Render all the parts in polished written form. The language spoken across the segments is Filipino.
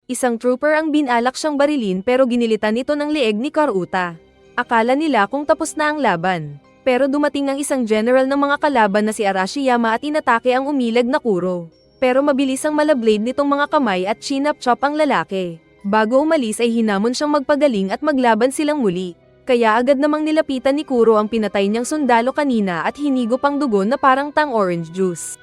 Isang trooper ang binalak siyang barilin pero ginilitan ito ng leeg ni Karuta. Akala nila kung tapos na ang laban. Pero dumating ang isang general ng mga kalaban na si Arashiyama at inatake ang umilag na Kuro. Pero mabilis ang malablade nitong mga kamay at chin-up-chop ang lalaki. Bago umalis ay hinamon siyang magpagaling at maglaban silang muli. Kaya agad namang nilapitan ni Kuro ang pinatay niyang sundalo kanina at hinigop ang dugo na parang tang orange juice.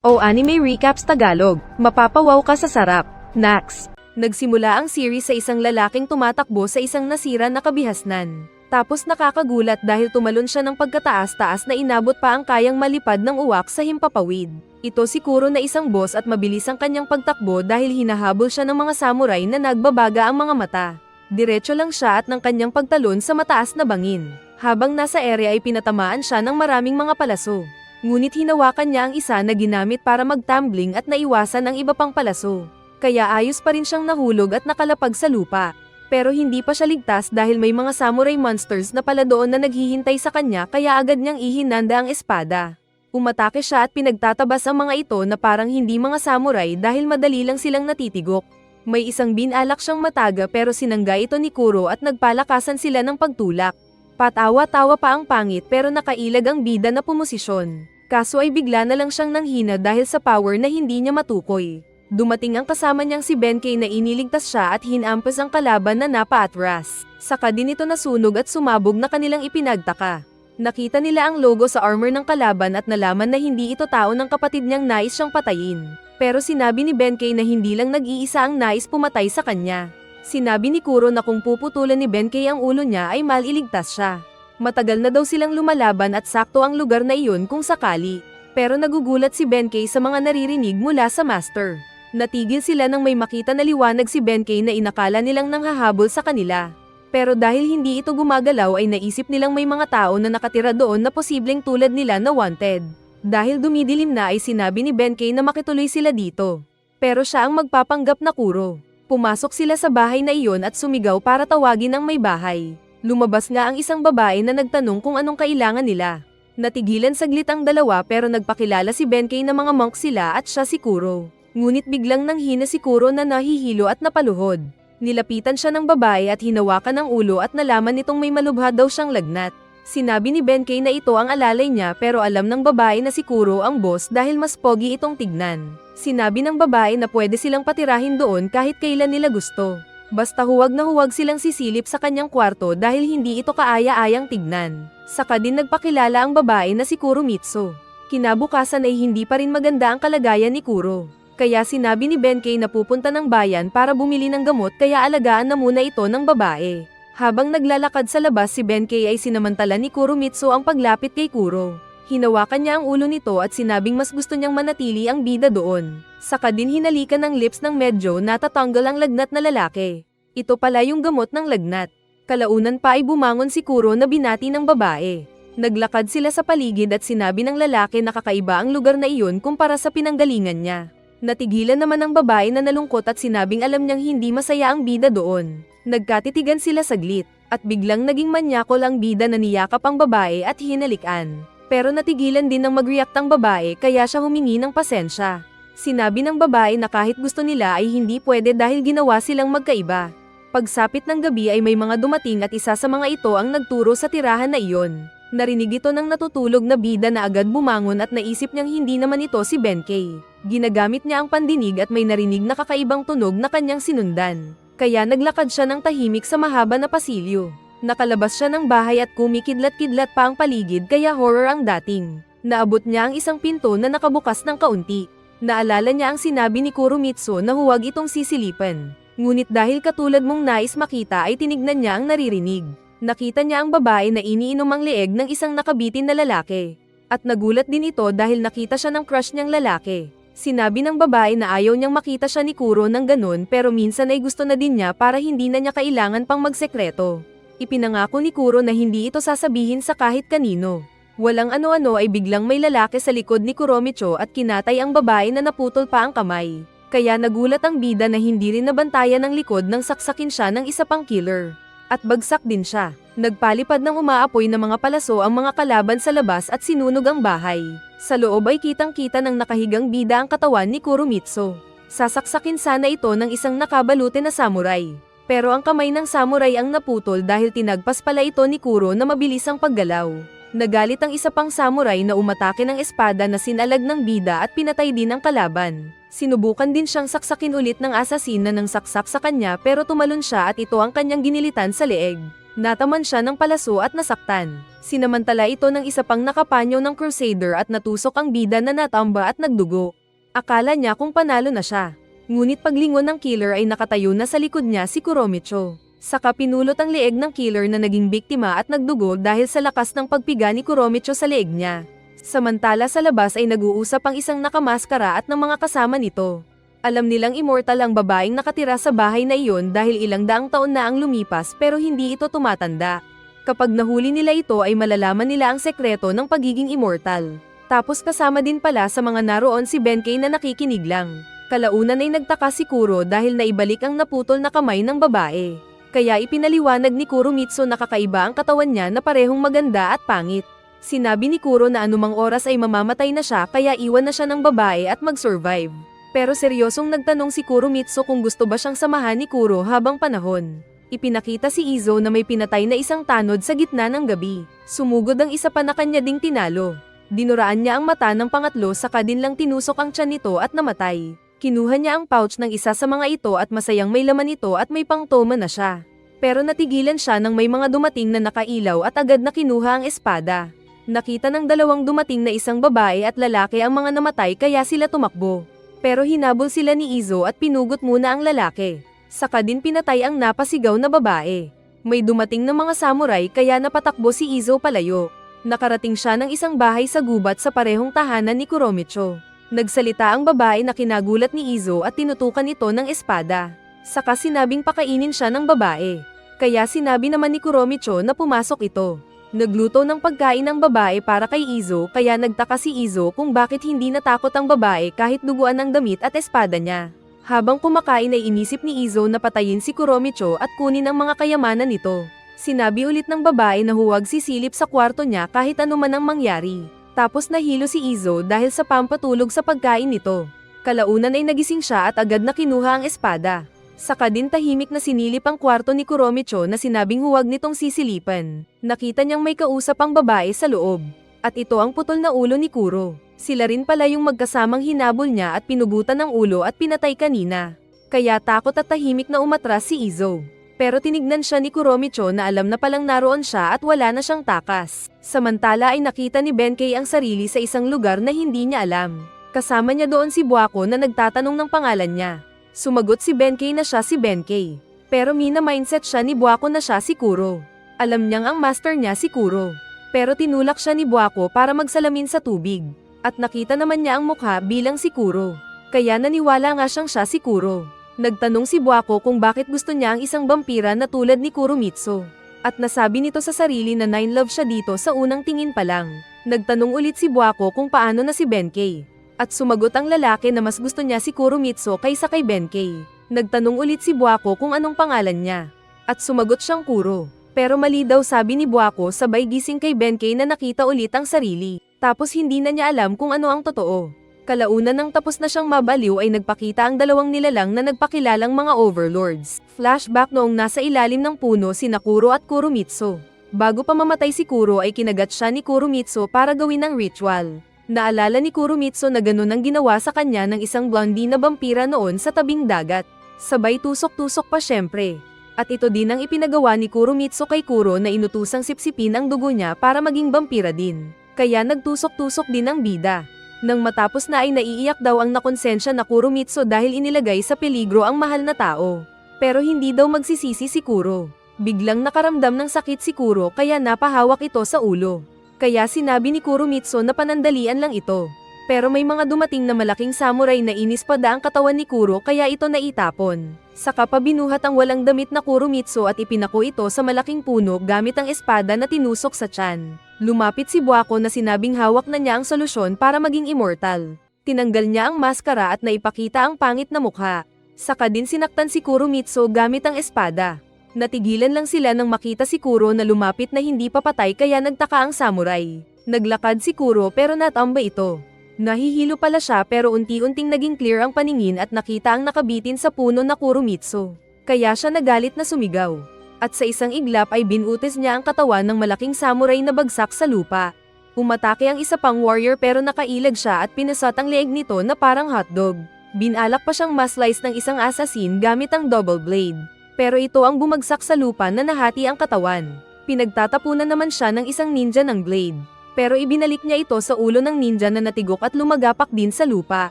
Anime Recaps Tagalog, mapapawaw ka sa sarap. Nax. Nagsimula ang series sa isang lalaking tumatakbo sa isang nasira na kabihasnan. Tapos nakakagulat dahil tumalon siya ng pagkataas-taas na inabot pa ang kayang malipad ng uwak sa himpapawid. Ito si Kuro na isang boss at mabilis ang kanyang pagtakbo dahil hinahabol siya ng mga samurai na nagbabaga ang mga mata. Diretso lang siya at ng kanyang pagtalon sa mataas na bangin. Habang nasa area ay pinatamaan siya ng maraming mga palaso. Ngunit hinawakan niya ang isa na ginamit para magtumbling at naiwasan ang iba pang palaso. Kaya ayos pa rin siyang nahulog at nakalapag sa lupa. Pero hindi pa siya ligtas dahil may mga samurai monsters na pala doon na naghihintay sa kanya kaya agad niyang ihinanda ang espada. Umatake siya at pinagtatabas ang mga ito na parang hindi mga samurai dahil madali lang silang natitigok. May isang binalak siyang mataga pero sinangga ito ni Kuro at nagpalakasan sila ng pagtulak. Patawa-tawa pa ang pangit pero nakailag ang bida na pumosisyon. Kaso ay bigla na lang siyang nanghina dahil sa power na hindi niya matukoy. Dumating ang kasama niyang si Benkei na iniligtas siya at hinampas ang kalaban na napaatras. Saka din ito nasunog at sumabog na kanilang ipinagtaka. Nakita nila ang logo sa armor ng kalaban at nalaman na hindi ito tao ng kapatid niyang nais siyang patayin. Pero sinabi ni Benkei na hindi lang nag-iisa ang nais pumatay sa kanya. Sinabi ni Kuro na kung puputulan ni Benkei ang ulo niya ay maliligtas siya. Matagal na daw silang lumalaban at sakto ang lugar na iyon kung sakali. Pero nagugulat si Benkei sa mga naririnig mula sa master. Natigil sila nang may makita na liwanag si Benkei na inakala nilang nanghahabol sa kanila. Pero dahil hindi ito gumagalaw ay naisip nilang may mga tao na nakatira doon na posibleng tulad nila na wanted. Dahil dumidilim na ay sinabi ni Benkei na makituloy sila dito. Pero siya ang magpapanggap na Kuro. Pumasok sila sa bahay na iyon at sumigaw para tawagin ang may bahay. Lumabas nga ang isang babae na nagtanong kung anong kailangan nila. Natigilan saglit ang dalawa pero nagpakilala si Benkei na mga monk sila at siya si Kuro. Ngunit biglang nanghina si Kuro na nahihilo at napaluhod. Nilapitan siya ng babae at hinawakan ang ulo at nalaman nitong may malubha daw siyang lagnat. Sinabi ni Benkei na ito ang alalay niya pero alam ng babae na si Kuro ang boss dahil mas pogi itong tignan. Sinabi ng babae na pwede silang patirahin doon kahit kailan nila gusto. Basta huwag na huwag silang sisilip sa kanyang kwarto dahil hindi ito kaaya-ayang tignan. Saka din nagpakilala ang babae na si Kuromitsu. Kinabukasan ay hindi pa rin maganda ang kalagayan ni Kuro. Kaya sinabi ni Benkei na pupunta ng bayan para bumili ng gamot kaya alagaan na muna ito ng babae. Habang naglalakad sa labas si Benkei ay sinamantala ni Kuromitsu ang paglapit kay Kuro. Hinawakan niya ang ulo nito at sinabing mas gusto niyang manatili ang bida doon. Saka din hinalikan ng lips ng medyo natatanggal ang lagnat na lalaki. Ito pala yung gamot ng lagnat. Kalaunan pa ay bumangon si Kuro na binati ng babae. Naglakad sila sa paligid at sinabi ng lalaki na kakaiba ang lugar na iyon kumpara sa pinanggalingan niya. Natigilan naman ang babae na nalungkot at sinabing alam niyang hindi masaya ang bida doon. Nagkatitigan sila saglit, at biglang naging manyakol ang bida na niyakap ang babae at hinalikan. Pero natigilan din ng mag-react ang babae kaya siya humingi ng pasensya. Sinabi ng babae na kahit gusto nila ay hindi pwede dahil ginawa silang magkaiba. Pagsapit ng gabi ay may mga dumating at isa sa mga ito ang nagturo sa tirahan na iyon. Narinig ito ng natutulog na bida na agad bumangon at naisip niyang hindi naman ito si Benkei. Ginamit niya ang pandinig at may narinig na kakaibang tunog na kanyang sinundan. Kaya naglakad siya ng tahimik sa mahaba na pasilyo. Nakalabas siya ng bahay at kumikidlat-kidlat pa ang paligid kaya horror ang dating. Naabot niya ang isang pinto na nakabukas ng kaunti. Naalala niya ang sinabi ni Kuromitsu na huwag itong sisilipan. Ngunit dahil katulad mong nais makita ay tinignan niya ang naririnig. Nakita niya ang babae na iniinom ang leeg ng isang nakabitin na lalaki. At nagulat din ito dahil nakita siya ng crush niyang lalaki. Sinabi ng babae na ayaw niyang makita siya ni Kuro ng ganun pero minsan ay gusto na din niya para hindi na niya kailangan pang magsekreto. Ipinangako ni Kuro na hindi ito sasabihin sa kahit kanino. Walang ano-ano ay biglang may lalaki sa likod ni Kuromicho at kinatay ang babae na naputol pa ang kamay. Kaya nagulat ang bida na hindi rin nabantayan ng likod nang saksakin siya ng isa pang killer. At bagsak din siya. Nagpalipad ng umaapoy na mga palaso ang mga kalaban sa labas at sinunog ang bahay. Sa loob ay kitang-kita ng nakahigang bida ang katawan ni Kuromitsu. Sasaksakin sana ito ng isang nakabalute na samurai. Pero ang kamay ng samurai ang naputol dahil tinagpas pala ito ni Kuro na mabilis ang paggalaw. Nagalit ang isa pang samurai na umatake ng espada na sinalag ng bida at pinatay din ang kalaban. Sinubukan din siyang saksakin ulit ng asasin na nang saksak sa kanya pero tumalon siya at ito ang kanyang ginilitan sa leeg. Nataman siya ng palaso at nasaktan. Sinamantala ito ng isa pang nakapanyo ng Crusader at natusok ang bida na natamba at nagdugo. Akala niya kung panalo na siya. Ngunit paglingon ng killer ay nakatayo na sa likod niya si Kuromicho. Saka pinulot ang leeg ng killer na naging biktima at nagdugo dahil sa lakas ng pagpiga ni Kuromicho sa leeg niya. Samantala sa labas ay nag-uusap ang isang nakamaskara at ng mga kasama nito. Alam nilang immortal ang babaeng nakatira sa bahay na iyon dahil ilang daang taon na ang lumipas pero hindi ito tumatanda. Kapag nahuli nila ito ay malalaman nila ang sekreto ng pagiging immortal. Tapos kasama din pala sa mga naroon si Benkei na nakikinig lang. Kalaunan ay nagtaka si Kuro dahil naibalik ang naputol na kamay ng babae. Kaya ipinaliwanag ni Kuromitsu na kakaiba ang katawan niya na parehong maganda at pangit. Sinabi ni Kuro na anumang oras ay mamamatay na siya kaya iwan na siya ng babae at mag-survive. Pero seryosong nagtanong si Kuromitsu kung gusto ba siyang samahan ni Kuro habang panahon. Ipinakita si Izo na may pinatay na isang tanod sa gitna ng gabi. Sumugod ang isa pa na kanya ding tinalo. Dinuraan niya ang mata ng pangatlo saka din lang tinusok ang tiyan nito at namatay. Kinuha niya ang pouch ng isa sa mga ito at masayang may laman ito at may pangtoma na siya. Pero natigilan siya nang may mga dumating na nakailaw at agad na kinuha ang espada. Nakita ng dalawang dumating na isang babae at lalaki ang mga namatay kaya sila tumakbo. Pero hinabol sila ni Izo at pinugot muna ang lalaki. Saka din pinatay ang napasigaw na babae. May dumating na mga samurai kaya napatakbo si Izo palayo. Nakarating siya ng isang bahay sa gubat sa parehong tahanan ni Kuromicho. Nagsalita ang babae na kinagulat ni Izo at tinutukan ito ng espada. Saka sinabing pakainin siya ng babae. Kaya sinabi naman ni Kuromicho na pumasok ito. Nagluto ng pagkain ng babae para kay Izo kaya nagtaka si Izo kung bakit hindi natakot ang babae kahit duguan ng damit at espada niya. Habang kumakain ay inisip ni Izo na patayin si Kuromicho at kunin ang mga kayamanan nito. Sinabi ulit ng babae na huwag sisilip sa kwarto niya kahit anuman ang mangyari. Tapos nahilo si Izo dahil sa pampatulog sa pagkain nito. Kalaunan ay nagising siya at agad na kinuha ang espada. Saka din tahimik na sinilip ang kwarto ni Kuromicho na sinabing huwag nitong sisilipan. Nakita niyang may kausap ang babae sa loob. At ito ang putol na ulo ni Kuro. Sila rin pala yung magkasamang hinabol niya at pinugutan ng ulo at pinatay kanina. Kaya takot at tahimik na umatras si Izo. Pero tinignan siya ni Kuromicho na alam na palang naroon siya at wala na siyang takas. Samantala ay nakita ni Benkei ang sarili sa isang lugar na hindi niya alam. Kasama niya doon si Buako na nagtatanong ng pangalan niya. Sumagot si Benkei na siya si Benkei. Pero mina-mindset siya ni Buako na siya si Kuro. Alam niyang ang master niya si Kuro. Pero tinulak siya ni Buako para magsalamin sa tubig. At nakita naman niya ang mukha bilang si Kuro. Kaya naniwala nga siyang siya si Kuro. Nagtanong si Buako kung bakit gusto niya ang isang vampira na tulad ni Kuromitsu. At nasabi nito sa sarili na 9 love siya dito sa unang tingin pa lang. Nagtanong ulit si Buako kung paano na si Benkei. At sumagot ang lalaki na mas gusto niya si Kuromitsu kaysa kay Benkei. Nagtanong ulit si Buako kung anong pangalan niya. At sumagot siyang Kuro. Pero mali daw sabi ni Buako sabay gising kay Benkei na nakita ulit ang sarili. Tapos hindi na niya alam kung ano ang totoo. Kalaunan nang tapos na siyang mabaliw ay nagpakita ang dalawang nilalang na nagpakilalang mga overlords. Flashback noong nasa ilalim ng puno sina Kuro at Kuromitsu. Bago pa mamatay si Kuro ay kinagat siya ni Kuromitsu para gawin ang ritual. Naalala ni Kuromitsu na ganun ang ginawa sa kanya ng isang blondie na vampira noon sa tabing dagat. Sabay tusok-tusok pa syempre. At ito din ang ipinagawa ni Kuromitsu kay Kuro na inutusang sipsipin ang dugo niya para maging vampira din. Kaya nagtusok-tusok din ang bida. Nang matapos na ay naiiyak daw ang nakonsensya na Kuromitsu dahil inilagay sa peligro ang mahal na tao. Pero hindi daw magsisisi si Kuro. Biglang nakaramdam ng sakit si Kuro kaya napahawak ito sa ulo. Kaya sinabi ni Kuromitsu na panandalian lang ito. Pero may mga dumating na malaking samurai na inispada ang katawan ni Kuro kaya ito naitapon. Saka pa binuhat ang walang damit na Kuromitsu at ipinako ito sa malaking puno gamit ang espada na tinusok sa tiyan. Lumapit si Buako na sinabing hawak na niya ang solusyon para maging immortal. Tinanggal niya ang maskara at naipakita ang pangit na mukha. Saka din sinaktan si Kuromitsu gamit ang espada. Natigilan lang sila nang makita si Kuro na lumapit na hindi papatay kaya nagtaka ang samurai. Naglakad si Kuro pero natamba ito. Nahihilo pala siya pero unti-unting naging clear ang paningin at nakita ang nakabitin sa puno na Kuromitsu. Kaya siya nagalit na sumigaw. At sa isang iglap ay binutis niya ang katawan ng malaking samurai na bagsak sa lupa. Umatake ang isa pang warrior pero nakailag siya at pinasat ang leeg nito na parang hotdog. Binalak pa siyang ma-slice ng isang assassin gamit ang double blade. Pero ito ang bumagsak sa lupa na nahati ang katawan. Pinagtatapunan naman siya ng isang ninja ng blade. Pero ibinalik niya ito sa ulo ng ninja na natigok at lumagapak din sa lupa.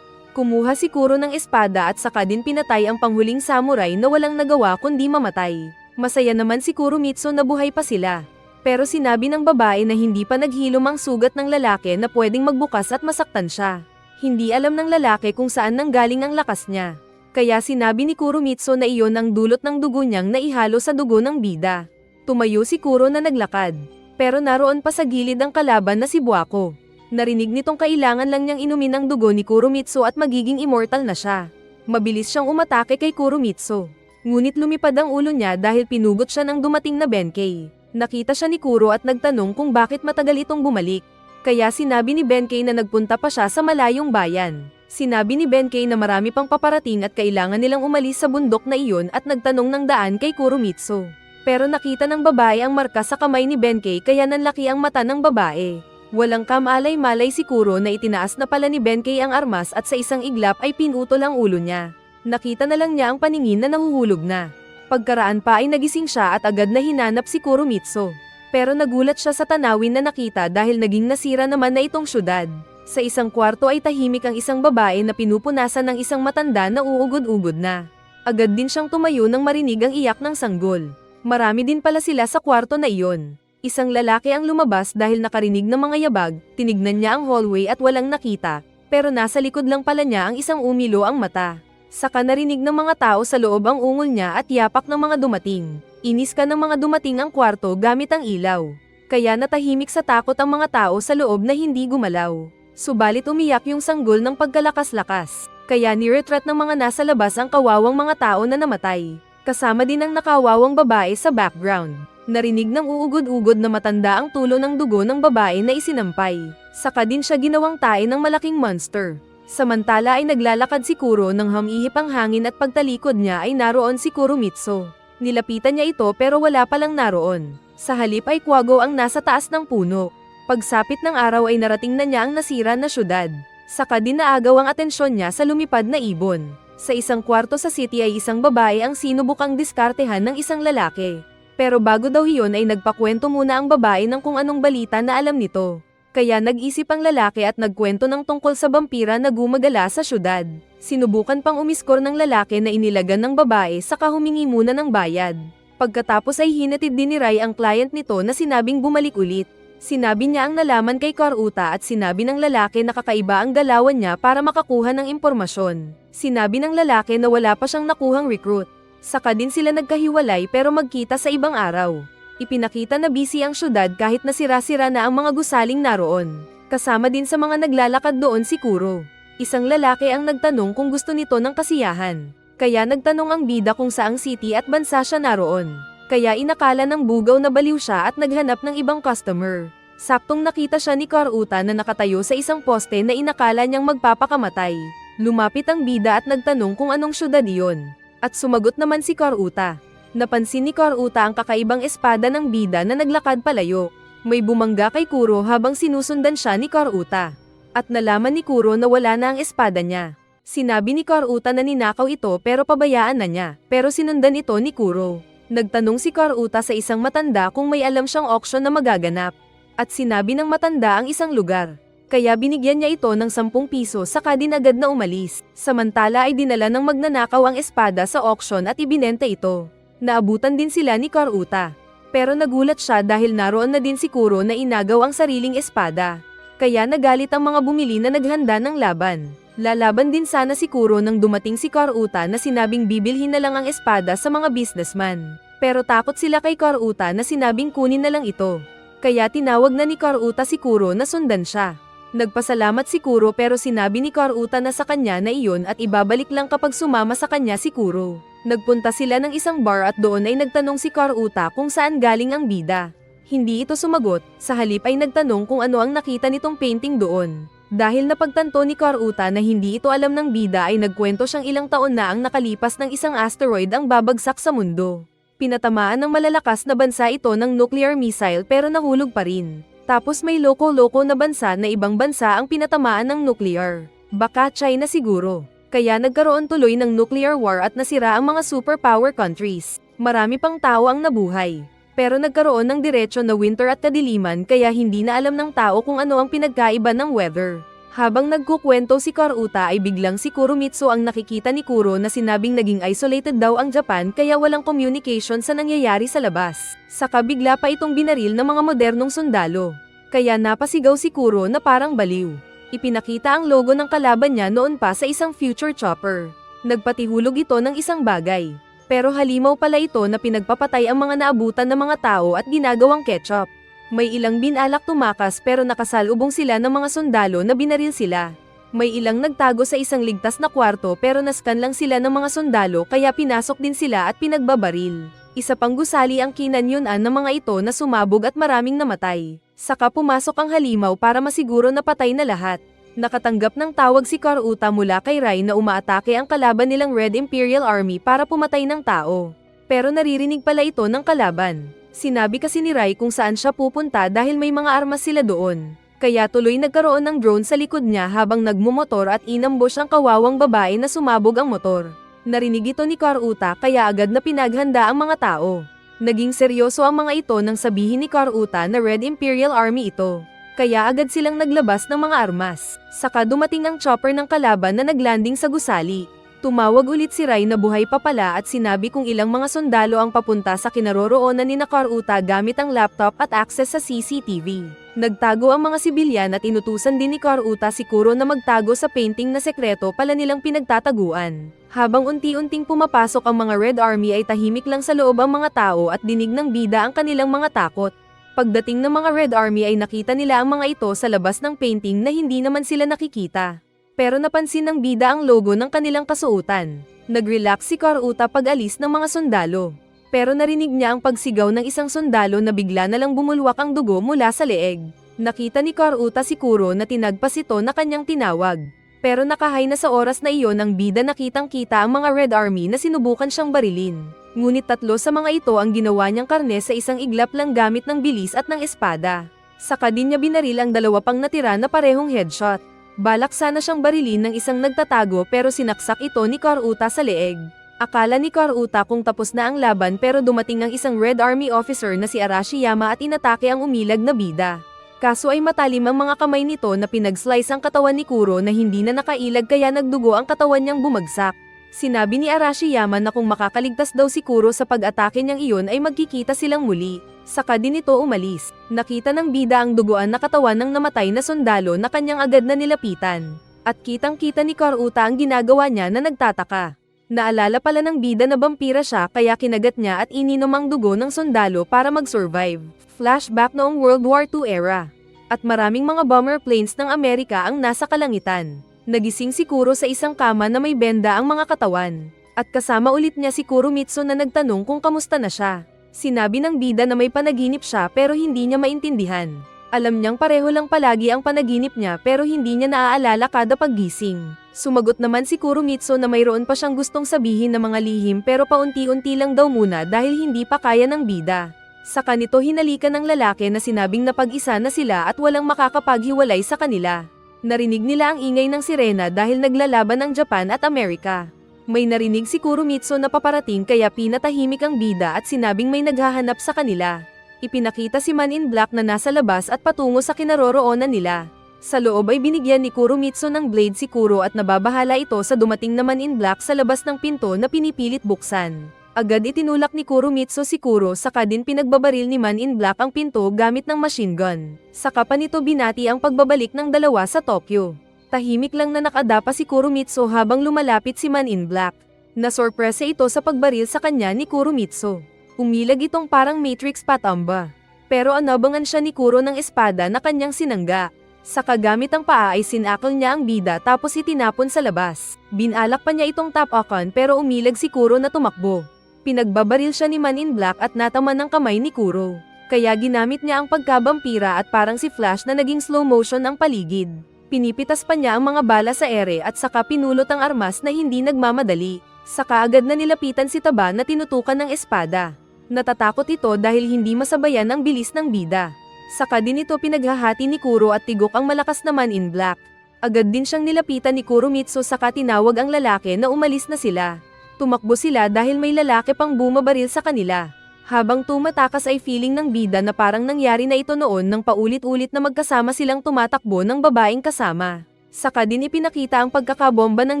Kumuha si Kuro ng espada at saka din pinatay ang panghuling samurai na walang nagawa kundi mamatay. Masaya naman si Kuromitsu na buhay pa sila. Pero sinabi ng babae na hindi pa naghilom ang sugat ng lalaki na pwedeng magbukas at masaktan siya. Hindi alam ng lalaki kung saan nanggaling ang lakas niya. Kaya sinabi ni Kuromitsu na iyon ang dulot ng dugo niyang naihalo sa dugo ng bida. Tumayo si Kuro na naglakad. Pero naroon pa sa gilid ang kalaban na si Buako. Narinig nitong kailangan lang niyang inumin ang dugo ni Kuromitsu at magiging immortal na siya. Mabilis siyang umatake kay Kuromitsu. Ngunit lumipad ang ulo niya dahil pinugot siya ng dumating na Benkei. Nakita siya ni Kuro at nagtanong kung bakit matagal itong bumalik. Kaya sinabi ni Benkei na nagpunta pa siya sa malayong bayan. Sinabi ni Benkei na marami pang paparating at kailangan nilang umalis sa bundok na iyon at nagtanong ng daan kay Kuromitsu. Pero nakita ng babae ang marka sa kamay ni Benkei kaya nanlaki ang mata ng babae. Walang kamalay-malay si Kuro na itinaas na pala ni Benkei ang armas at sa isang iglap ay pinutol ang ulo niya. Nakita na lang niya ang paningin na nahuhulog na. Pagkaraan pa ay nagising siya at agad na hinanap si Kuromitsu. Pero nagulat siya sa tanawin na nakita dahil naging nasira naman na itong syudad. Sa isang kwarto ay tahimik ang isang babae na pinupunasan ng isang matanda na uugod-ugod na. Agad din siyang tumayo nang marinig ang iyak ng sanggol. Marami din pala sila sa kwarto na iyon. Isang lalaki ang lumabas dahil nakarinig ng mga yabag, tinignan niya ang hallway at walang nakita, pero nasa likod lang pala niya ang isang umilo ang mata. Saka narinig ng mga tao sa loob ang ungol niya at yapak ng mga dumating. Inis ka ng mga dumating ang kwarto gamit ang ilaw. Kaya natahimik sa takot ang mga tao sa loob na hindi gumalaw. Subalit umiyak yung sanggol ng pagkalakas-lakas. Kaya niretreat ng mga nasa labas ang kawawang mga tao na namatay. Kasama din ang nakawawang babae sa background. Narinig ng uugod-ugod na matanda ang tulo ng dugo ng babae na isinampay. Saka din siya ginawang tae ng malaking monster. Samantala ay naglalakad si Kuro nang hamihip ang hangin at pagtalikod niya ay naroon si Kuromitsu. Nilapitan niya ito pero wala palang naroon. Sa halip ay Kwago ang nasa taas ng puno. Pagsapit ng araw ay narating na niya ang nasira na syudad. Saka din naagaw ang atensyon niya sa lumipad na ibon. Sa isang kwarto sa city ay isang babae ang sinubukang diskartehan ng isang lalaki. Pero bago daw iyon ay nagpakwento muna ang babae ng kung anong balita na alam nito. Kaya nag-isip ang lalaki at nagkwento ng tungkol sa vampira na gumagala sa syudad. Sinubukan pang umiskor ng lalaki na inilagan ng babae saka humingi muna ng bayad. Pagkatapos ay hinatid din ni Rai ang client nito na sinabing bumalik ulit. Sinabi niya ang nalaman kay Karuta at sinabi ng lalaki na kakaiba ang galawan niya para makakuha ng impormasyon. Sinabi ng lalaki na wala pa siyang nakuhang recruit. Saka din sila nagkahiwalay pero magkita sa ibang araw. Ipinakita na busy ang syudad kahit nasira-sira na ang mga gusaling naroon. Kasama din sa mga naglalakad doon si Kuro. Isang lalaki ang nagtanong kung gusto nito ng kasiyahan. Kaya nagtanong ang bida kung saang city at bansa siya naroon. Kaya inakala ng bugaw na baliw siya at naghanap ng ibang customer. Saktong nakita siya ni Karuta na nakatayo sa isang poste na inakala niyang magpapakamatay. Lumapit ang bida at nagtanong kung anong syudad iyon. At sumagot naman si Karuta. Napansin ni Karuta ang kakaibang espada ng bida na naglakad palayo. May bumangga kay Kuro habang sinusundan siya ni Karuta. At nalaman ni Kuro na wala na ang espada niya. Sinabi ni Karuta na ninakaw ito pero pabayaan na niya. Pero sinundan ito ni Kuro. Nagtanong si Karuta sa isang matanda kung may alam siyang auction na magaganap. At sinabi ng matanda ang isang lugar. Kaya binigyan niya ito ng 10 piso saka din agad na umalis. Samantala ay dinala ng magnanakaw ang espada sa auction at ibinenta ito. Naabutan din sila ni Karuta. Pero nagulat siya dahil naroon na din si Kuro na inagaw ang sariling espada. Kaya nagalit ang mga bumili na naghanda ng laban. Lalaban din sana si Kuro nang dumating si Karuta na sinabing bibilhin na lang ang espada sa mga businessman. Pero takot sila kay Karuta na sinabing kunin na lang ito. Kaya tinawag na ni Karuta si Kuro na sundan siya. Nagpasalamat si Kuro pero sinabi ni Karuta na sa kanya na iyon at ibabalik lang kapag sumama sa kanya si Kuro. Nagpunta sila ng isang bar at doon ay nagtanong si Karuta kung saan galing ang bida. Hindi ito sumagot, sa halip ay nagtanong kung ano ang nakita nitong painting doon. Dahil napagtanto ni Karuta na hindi ito alam ng bida ay nagkwento siyang ilang taon na ang nakalipas ng isang asteroid ang babagsak sa mundo. Pinatamaan ng malalakas na bansa ito ng nuclear missile pero nahulog pa rin. Tapos may loko-loko na bansa na ibang bansa ang pinatamaan ng nuclear. Baka China siguro. Kaya nagkaroon tuloy ng nuclear war at nasira ang mga superpower countries. Marami pang tao ang nabuhay. Pero nagkaroon ng diretsyo na winter at kadiliman kaya hindi na alam ng tao kung ano ang pinagkaiba ng weather. Habang nagkukwento si Karuta ay biglang si Kuromitsu ang nakikita ni Kuro na sinabing naging isolated daw ang Japan kaya walang communication sa nangyayari sa labas. Saka bigla pa itong binaril ng mga modernong sundalo. Kaya napasigaw si Kuro na parang baliw. Ipinakita ang logo ng kalaban niya noon pa sa isang future chopper. Nagpatihulog ito ng isang bagay. Pero halimaw pala ito na pinagpapatay ang mga naabutan ng mga tao at ginagawang ketchup. May ilang binalak tumakas pero nakasalubong sila ng mga sundalo na binaril sila. May ilang nagtago sa isang ligtas na kwarto pero naskan lang sila ng mga sundalo kaya pinasok din sila at pinagbabaril. Isa pang gusali ang kinanyunan ng mga ito na sumabog at maraming namatay. Saka pumasok ang halimaw para masiguro na patay na lahat. Nakatanggap ng tawag si Karuta mula kay Rai na umaatake ang kalaban nilang Red Imperial Army para pumatay ng tao. Pero naririnig pala ito ng kalaban. Sinabi kasi ni Rai kung saan siya pupunta dahil may mga armas sila doon. Kaya tuloy nagkaroon ng drone sa likod niya habang nagmumotor at inambush ang kawawang babae na sumabog ang motor. Narinig ito ni Karuta kaya agad na pinaghanda ang mga tao. Naging seryoso ang mga ito nang sabihin ni Karuta na Red Imperial Army ito. Kaya agad silang naglabas ng mga armas. Saka dumating ang chopper ng kalaban na naglanding sa gusali. Tumawag ulit si Rai na buhay pa pala at sinabi kung ilang mga sundalo ang papunta sa kinaroroonan ni Karuta gamit ang laptop at access sa CCTV. Nagtago ang mga sibilyan at inutusan din ni Karuta si Kuro na magtago sa painting na sekreto pala nilang pinagtataguan. Habang unti-unting pumapasok ang mga Red Army ay tahimik lang sa loob ang mga tao at dinig ng bida ang kanilang mga takot. Pagdating ng mga Red Army ay nakita nila ang mga ito sa labas ng painting na hindi naman sila nakikita. Pero napansin ng bida ang logo ng kanilang kasuotan. Nag-relax si Karuta pag-alis ng mga sundalo. Pero narinig niya ang pagsigaw ng isang sundalo na bigla na lang bumulwak ang dugo mula sa leeg. Nakita ni Karuta si Kuro na tinagpas ito na kanyang tinawag. Pero nakahay na sa oras na iyon ang bida nakitang-kita ang mga Red Army na sinubukan siyang barilin. Ngunit 3 sa mga ito ang ginawa niyang karne sa isang iglap lang gamit ng bilis at ng espada. Saka din niya binaril ang 2 pang natira na parehong headshot. Balak sana siyang barilin ng isang nagtatago pero sinaksak ito ni Karuta sa leeg. Akala ni Karuta kung tapos na ang laban pero dumating ang isang Red Army officer na si Arashiyama at inatake ang umilag na bida. Kaso ay matalim ang mga kamay nito na pinag-slice ang katawan ni Kuro na hindi na nakailag kaya nagdugo ang katawan niyang bumagsak. Sinabi ni Arashiyama na kung makakaligtas daw si Kuro sa pag-atake niyang iyon ay magkikita silang muli. Saka din ito umalis. Nakita ng bida ang duguan na katawan ng namatay na sundalo na kanyang agad na nilapitan. At kitang-kita ni Karuta ang ginagawa niya na nagtataka. Naalala pala ng bida na vampira siya kaya kinagat niya at ininom ang dugo ng sundalo para mag-survive. Flashback noong World War II era. At maraming mga bomber planes ng Amerika ang nasa kalangitan. Nagising si Kuro sa isang kama na may benda ang mga katawan. At kasama ulit niya si Kuromitsu na nagtanong kung kamusta na siya. Sinabi ng bida na may panaginip siya pero hindi niya maintindihan. Alam niyang pareho lang palagi ang panaginip niya pero hindi niya naaalala kada paggising. Sumagot naman si Kuromitsu na mayroon pa siyang gustong sabihin na mga lihim pero paunti-unti lang daw muna dahil hindi pa kaya ng bida. Sa kanito hinalikan ng lalaki na sinabing napag-isa na sila at walang makakapaghiwalay sa kanila. Narinig nila ang ingay ng sirena dahil naglalaban ang Japan at Amerika. May narinig si Kuromitsu na paparating kaya pinatahimik ang bida at sinabing may naghahanap sa kanila. Ipinakita si Man in Black na nasa labas at patungo sa kinaroroonan nila. Sa loob ay binigyan ni Kuromitsu ng blade si Kuro at nababahala ito sa dumating na Man in Black sa labas ng pinto na pinipilit buksan. Agad itinulak ni Kuromitsu si Kuro saka din pinagbabaril ni Man in Black ang pinto gamit ng machine gun. Saka pa nito binati ang pagbabalik ng 2 sa Tokyo. Tahimik lang na nakadapa si Kuromitsu habang lumalapit si Man in Black. Nasorpresa ito sa pagbaril sa kanya ni Kuromitsu. Umilag itong parang Matrix patamba. Pero anabangan siya ni Kuro ng espada na kanyang sinangga. Saka gamit ang paa ay sinakal niya ang bida tapos itinapon sa labas. Binalak pa niya itong tapakan pero umilag si Kuro na tumakbo. Pinagbabaril siya ni Man in Black at nataman ng kamay ni Kuro. Kaya ginamit niya ang pagkabampira at parang si Flash na naging slow motion ang paligid. Pinipitas pa niya ang mga bala sa ere at saka pinulot ang armas na hindi nagmamadali. Saka agad na nilapitan si Taba na tinutukan ng espada. Natatakot ito dahil hindi masabayan ang bilis ng bida. Saka din ito pinaghahati ni Kuro at Tigok ang malakas naman in black. Agad din siyang nilapitan ni Kuromitsu saka tinawag ang lalaki na umalis na sila. Tumakbo sila dahil may lalaki pang bumabaril sa kanila. Habang tumatakas ay feeling ng bida na parang nangyari na ito noon nang paulit-ulit na magkasama silang tumatakbo ng babaeng kasama. Saka din ipinakita ang pagkakabomba ng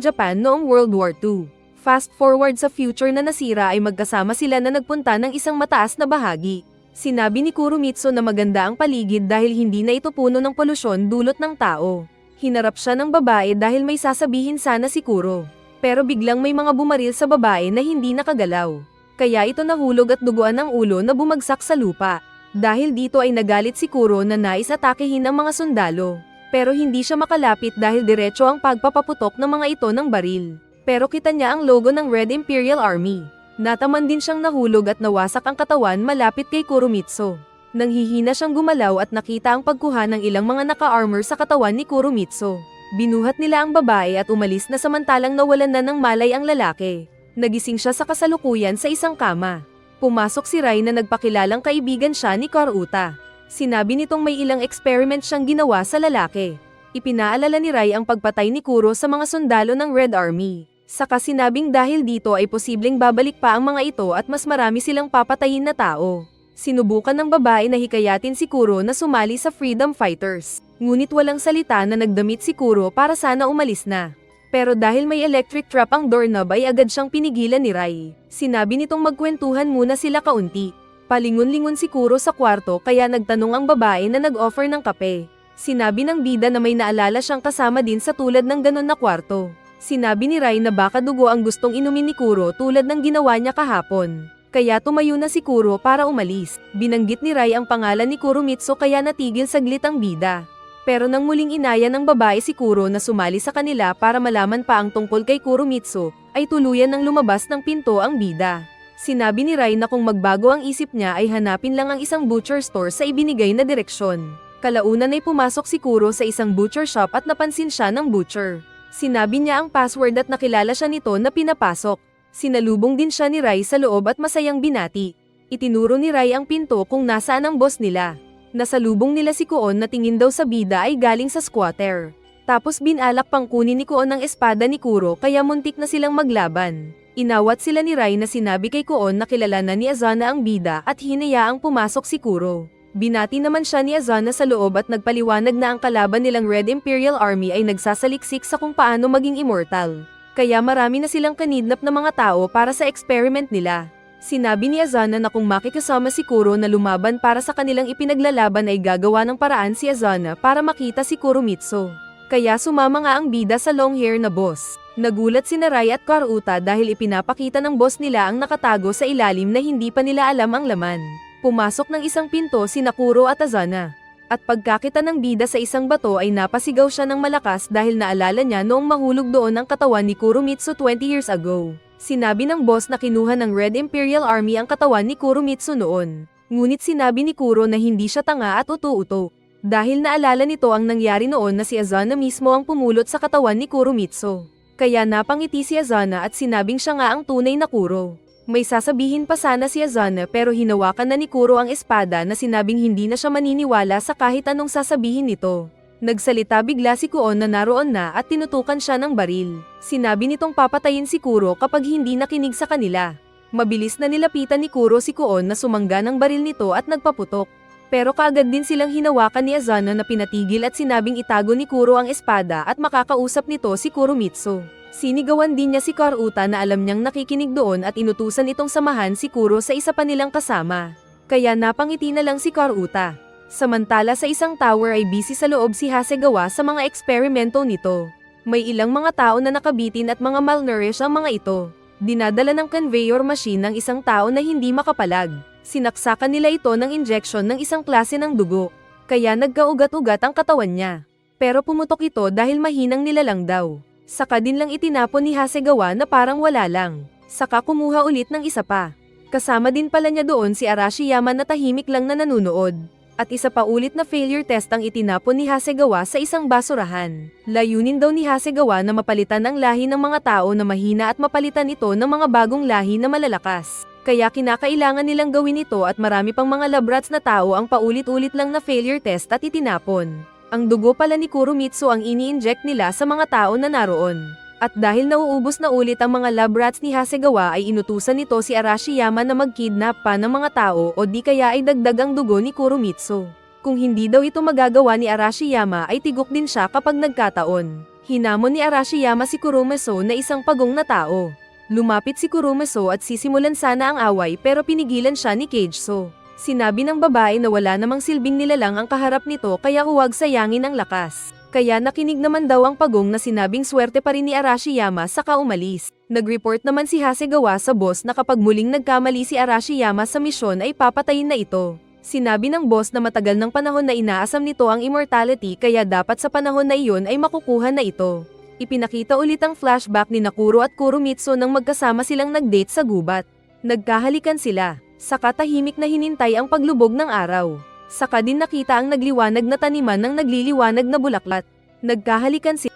Japan noong World War II. Fast forward sa future na nasira ay magkasama sila na nagpunta ng isang mataas na bahagi. Sinabi ni Kuromitsu na maganda ang paligid dahil hindi na ito puno ng polusyon dulot ng tao. Hinarap siya ng babae dahil may sasabihin sana si Kuro. Pero biglang may mga bumaril sa babae na hindi nakagalaw. Kaya ito nahulog at duguan ang ulo na bumagsak sa lupa. Dahil dito ay nagalit si Kuro na nais atakehin ang mga sundalo. Pero hindi siya makalapit dahil diretso ang pagpapaputok ng mga ito ng baril. Pero kita niya ang logo ng Red Imperial Army. Nataman din siyang nahulog at nawasak ang katawan malapit kay Kuromitsu. Nanghihina siyang gumalaw at nakita ang pagkuha ng ilang mga naka-armor sa katawan ni Kuromitsu. Binuhat nila ang babae at umalis na samantalang nawalan na ng malay ang lalaki. Nagising siya sa kasalukuyan sa isang kama. Pumasok si Rai na nagpakilalang kaibigan siya ni Karuta. Sinabi nitong may ilang experiment siyang ginawa sa lalaki. Ipinaalala ni Rai ang pagpatay ni Kuro sa mga sundalo ng Red Army. Saka sinabing dahil dito ay posibleng babalik pa ang mga ito at mas marami silang papatayin na tao. Sinubukan ng babae na hikayatin si Kuro na sumali sa Freedom Fighters. Ngunit walang salita na nagdamit si Kuro para sana umalis na. Pero dahil may electric trap ang doorknob ay agad siyang pinigilan ni Rai. Sinabi nitong magkwentuhan muna sila kaunti. Palingon-lingon si Kuro sa kwarto kaya nagtanong ang babae na nag-offer ng kape. Sinabi ng bida na may naalala siyang kasama din sa tulad ng ganon na kwarto. Sinabi ni Rai na baka dugo ang gustong inumin ni Kuro tulad ng ginawa niya kahapon. Kaya tumayo na si Kuro para umalis. Binanggit ni Rai ang pangalan ni Kuromitsu kaya natigil saglit ang bida. Pero nang muling inaya ng babae si Kuro na sumali sa kanila para malaman pa ang tungkol kay Kuromitsu, ay tuluyan ng lumabas ng pinto ang bida. Sinabi ni Rai na kung magbago ang isip niya ay hanapin lang ang isang butcher store sa ibinigay na direksyon. Kalaunan ay pumasok si Kuro sa isang butcher shop at napansin siya ng butcher. Sinabi niya ang password at nakilala siya nito na pinapasok. Sinalubong din siya ni Rai sa loob at masayang binati. Itinuro ni Rai ang pinto kung nasaan ang boss nila. Nasalubong nila si Kuon na tingin daw sa bida ay galing sa squatter. Tapos binalak pang kunin ni Kuon ang espada ni Kuro kaya muntik na silang maglaban. Inawat sila ni Rai na sinabi kay Kuon na kilala na ni Azana ang bida at hinayaang pumasok si Kuro. Binati naman siya ni Azana sa loob at nagpaliwanag na ang kalaban nilang Red Imperial Army ay nagsasaliksik sa kung paano maging immortal. Kaya marami na silang kanidnap na mga tao para sa experiment nila. Sinabi ni Azana na kung makikasama si Kuro na lumaban para sa kanilang ipinaglalaban ay gagawa ng paraan si Azana para makita si Kuromitsu. Kaya sumama nga ang bida sa long hair na boss. Nagulat si Rai at Karuta dahil ipinapakita ng boss nila ang nakatago sa ilalim na hindi pa nila alam ang laman. Pumasok ng isang pinto si Kuro at Azana. At pagkakita ng bida sa isang bato ay napasigaw siya ng malakas dahil naalala niya noong mahulog doon ang katawan ni Kuromitsu 20 years ago. Sinabi ng boss na kinuha ng Red Imperial Army ang katawan ni Kuromitsu noon. Ngunit sinabi ni Kuro na hindi siya tanga at uto-uto. Dahil naalala nito ang nangyari noon na si Azana mismo ang pumulot sa katawan ni Kuromitsu. Kaya napangiti si Azana at sinabing siya nga ang tunay na Kuro. May sasabihin pa sana si Azana pero hinawakan na ni Kuro ang espada na sinabing hindi na siya maniniwala sa kahit anong sasabihin nito. Nagsalita bigla si Kuon na naroon na at tinutukan siya ng baril. Sinabi nitong papatayin si Kuro kapag hindi nakinig sa kanila. Mabilis na nilapitan ni Kuro si Kuon na sumangga ng baril nito at nagpaputok. Pero kaagad din silang hinawakan ni Azana na pinatigil at sinabing itago ni Kuro ang espada at makakausap nito si Kuromitsu. Sinigawan din niya si Karuta na alam niyang nakikinig doon at inutusan itong samahan si Kuro sa isa pa nilang kasama. Kaya napangiti na lang si Karuta. Samantala sa isang tower ay busy sa loob si Hasegawa sa mga eksperimento nito. May ilang mga tao na nakabitin at mga malnourished ang mga ito. Dinadala ng conveyor machine ng isang tao na hindi makapalag. Sinaksakan nila ito ng injection ng isang klase ng dugo. Kaya nagkaugat-ugat ang katawan niya. Pero pumutok ito dahil mahinang nilalang daw. Saka din lang itinapon ni Hasegawa na parang wala lang. Saka kumuha ulit ng isa pa. Kasama din pala niya doon si Arashiyama na tahimik lang na nanunood. At isa pa ulit na failure test ang itinapon ni Hasegawa sa isang basurahan. Layunin daw ni Hasegawa na mapalitan ang lahi ng mga tao na mahina at mapalitan ito ng mga bagong lahi na malalakas. Kaya kinakailangan nilang gawin ito at marami pang mga lab rats na tao ang paulit-ulit lang na failure test at itinapon. Ang dugo pala ni Kuromitsu ang ini-inject nila sa mga tao na naroon. At dahil nauubos na ulit ang mga lab rats ni Hasegawa ay inutusan nito si Arashiyama na mag-kidnap pa ng mga tao o di kaya ay dagdag ang dugo ni Kuromitsu. Kung hindi daw ito magagawa ni Arashiyama ay tigok din siya kapag nagkataon. Hinamon ni Arashiyama si Kuromitsu na isang pagong na tao. Lumapit si Kuromitsu at sisimulan sana ang away pero pinigilan siya ni Keijo. Sinabi ng babae na wala namang silbing nilalang ang kaharap nito kaya huwag sayangin ang lakas. Kaya nakinig naman daw ang pagong na sinabing swerte pa rin ni Arashiyama saka umalis. Nag-report naman si Hasegawa sa boss na kapag muling nagkamali si Arashiyama sa misyon ay papatayin na ito. Sinabi ng boss na matagal ng panahon na inaasam nito ang immortality kaya dapat sa panahon na iyon ay makukuha na ito. Ipinakita ulit ang flashback ni Nakuro at Kuromitsu nang magkasama silang nag-date sa gubat. Nagkahalikan sila. Saka tahimik na hinintay ang paglubog ng araw. Saka din nakita ang nagliwanag na taniman ng nagliliwanag na bulaklak. Nagkahalikan sila.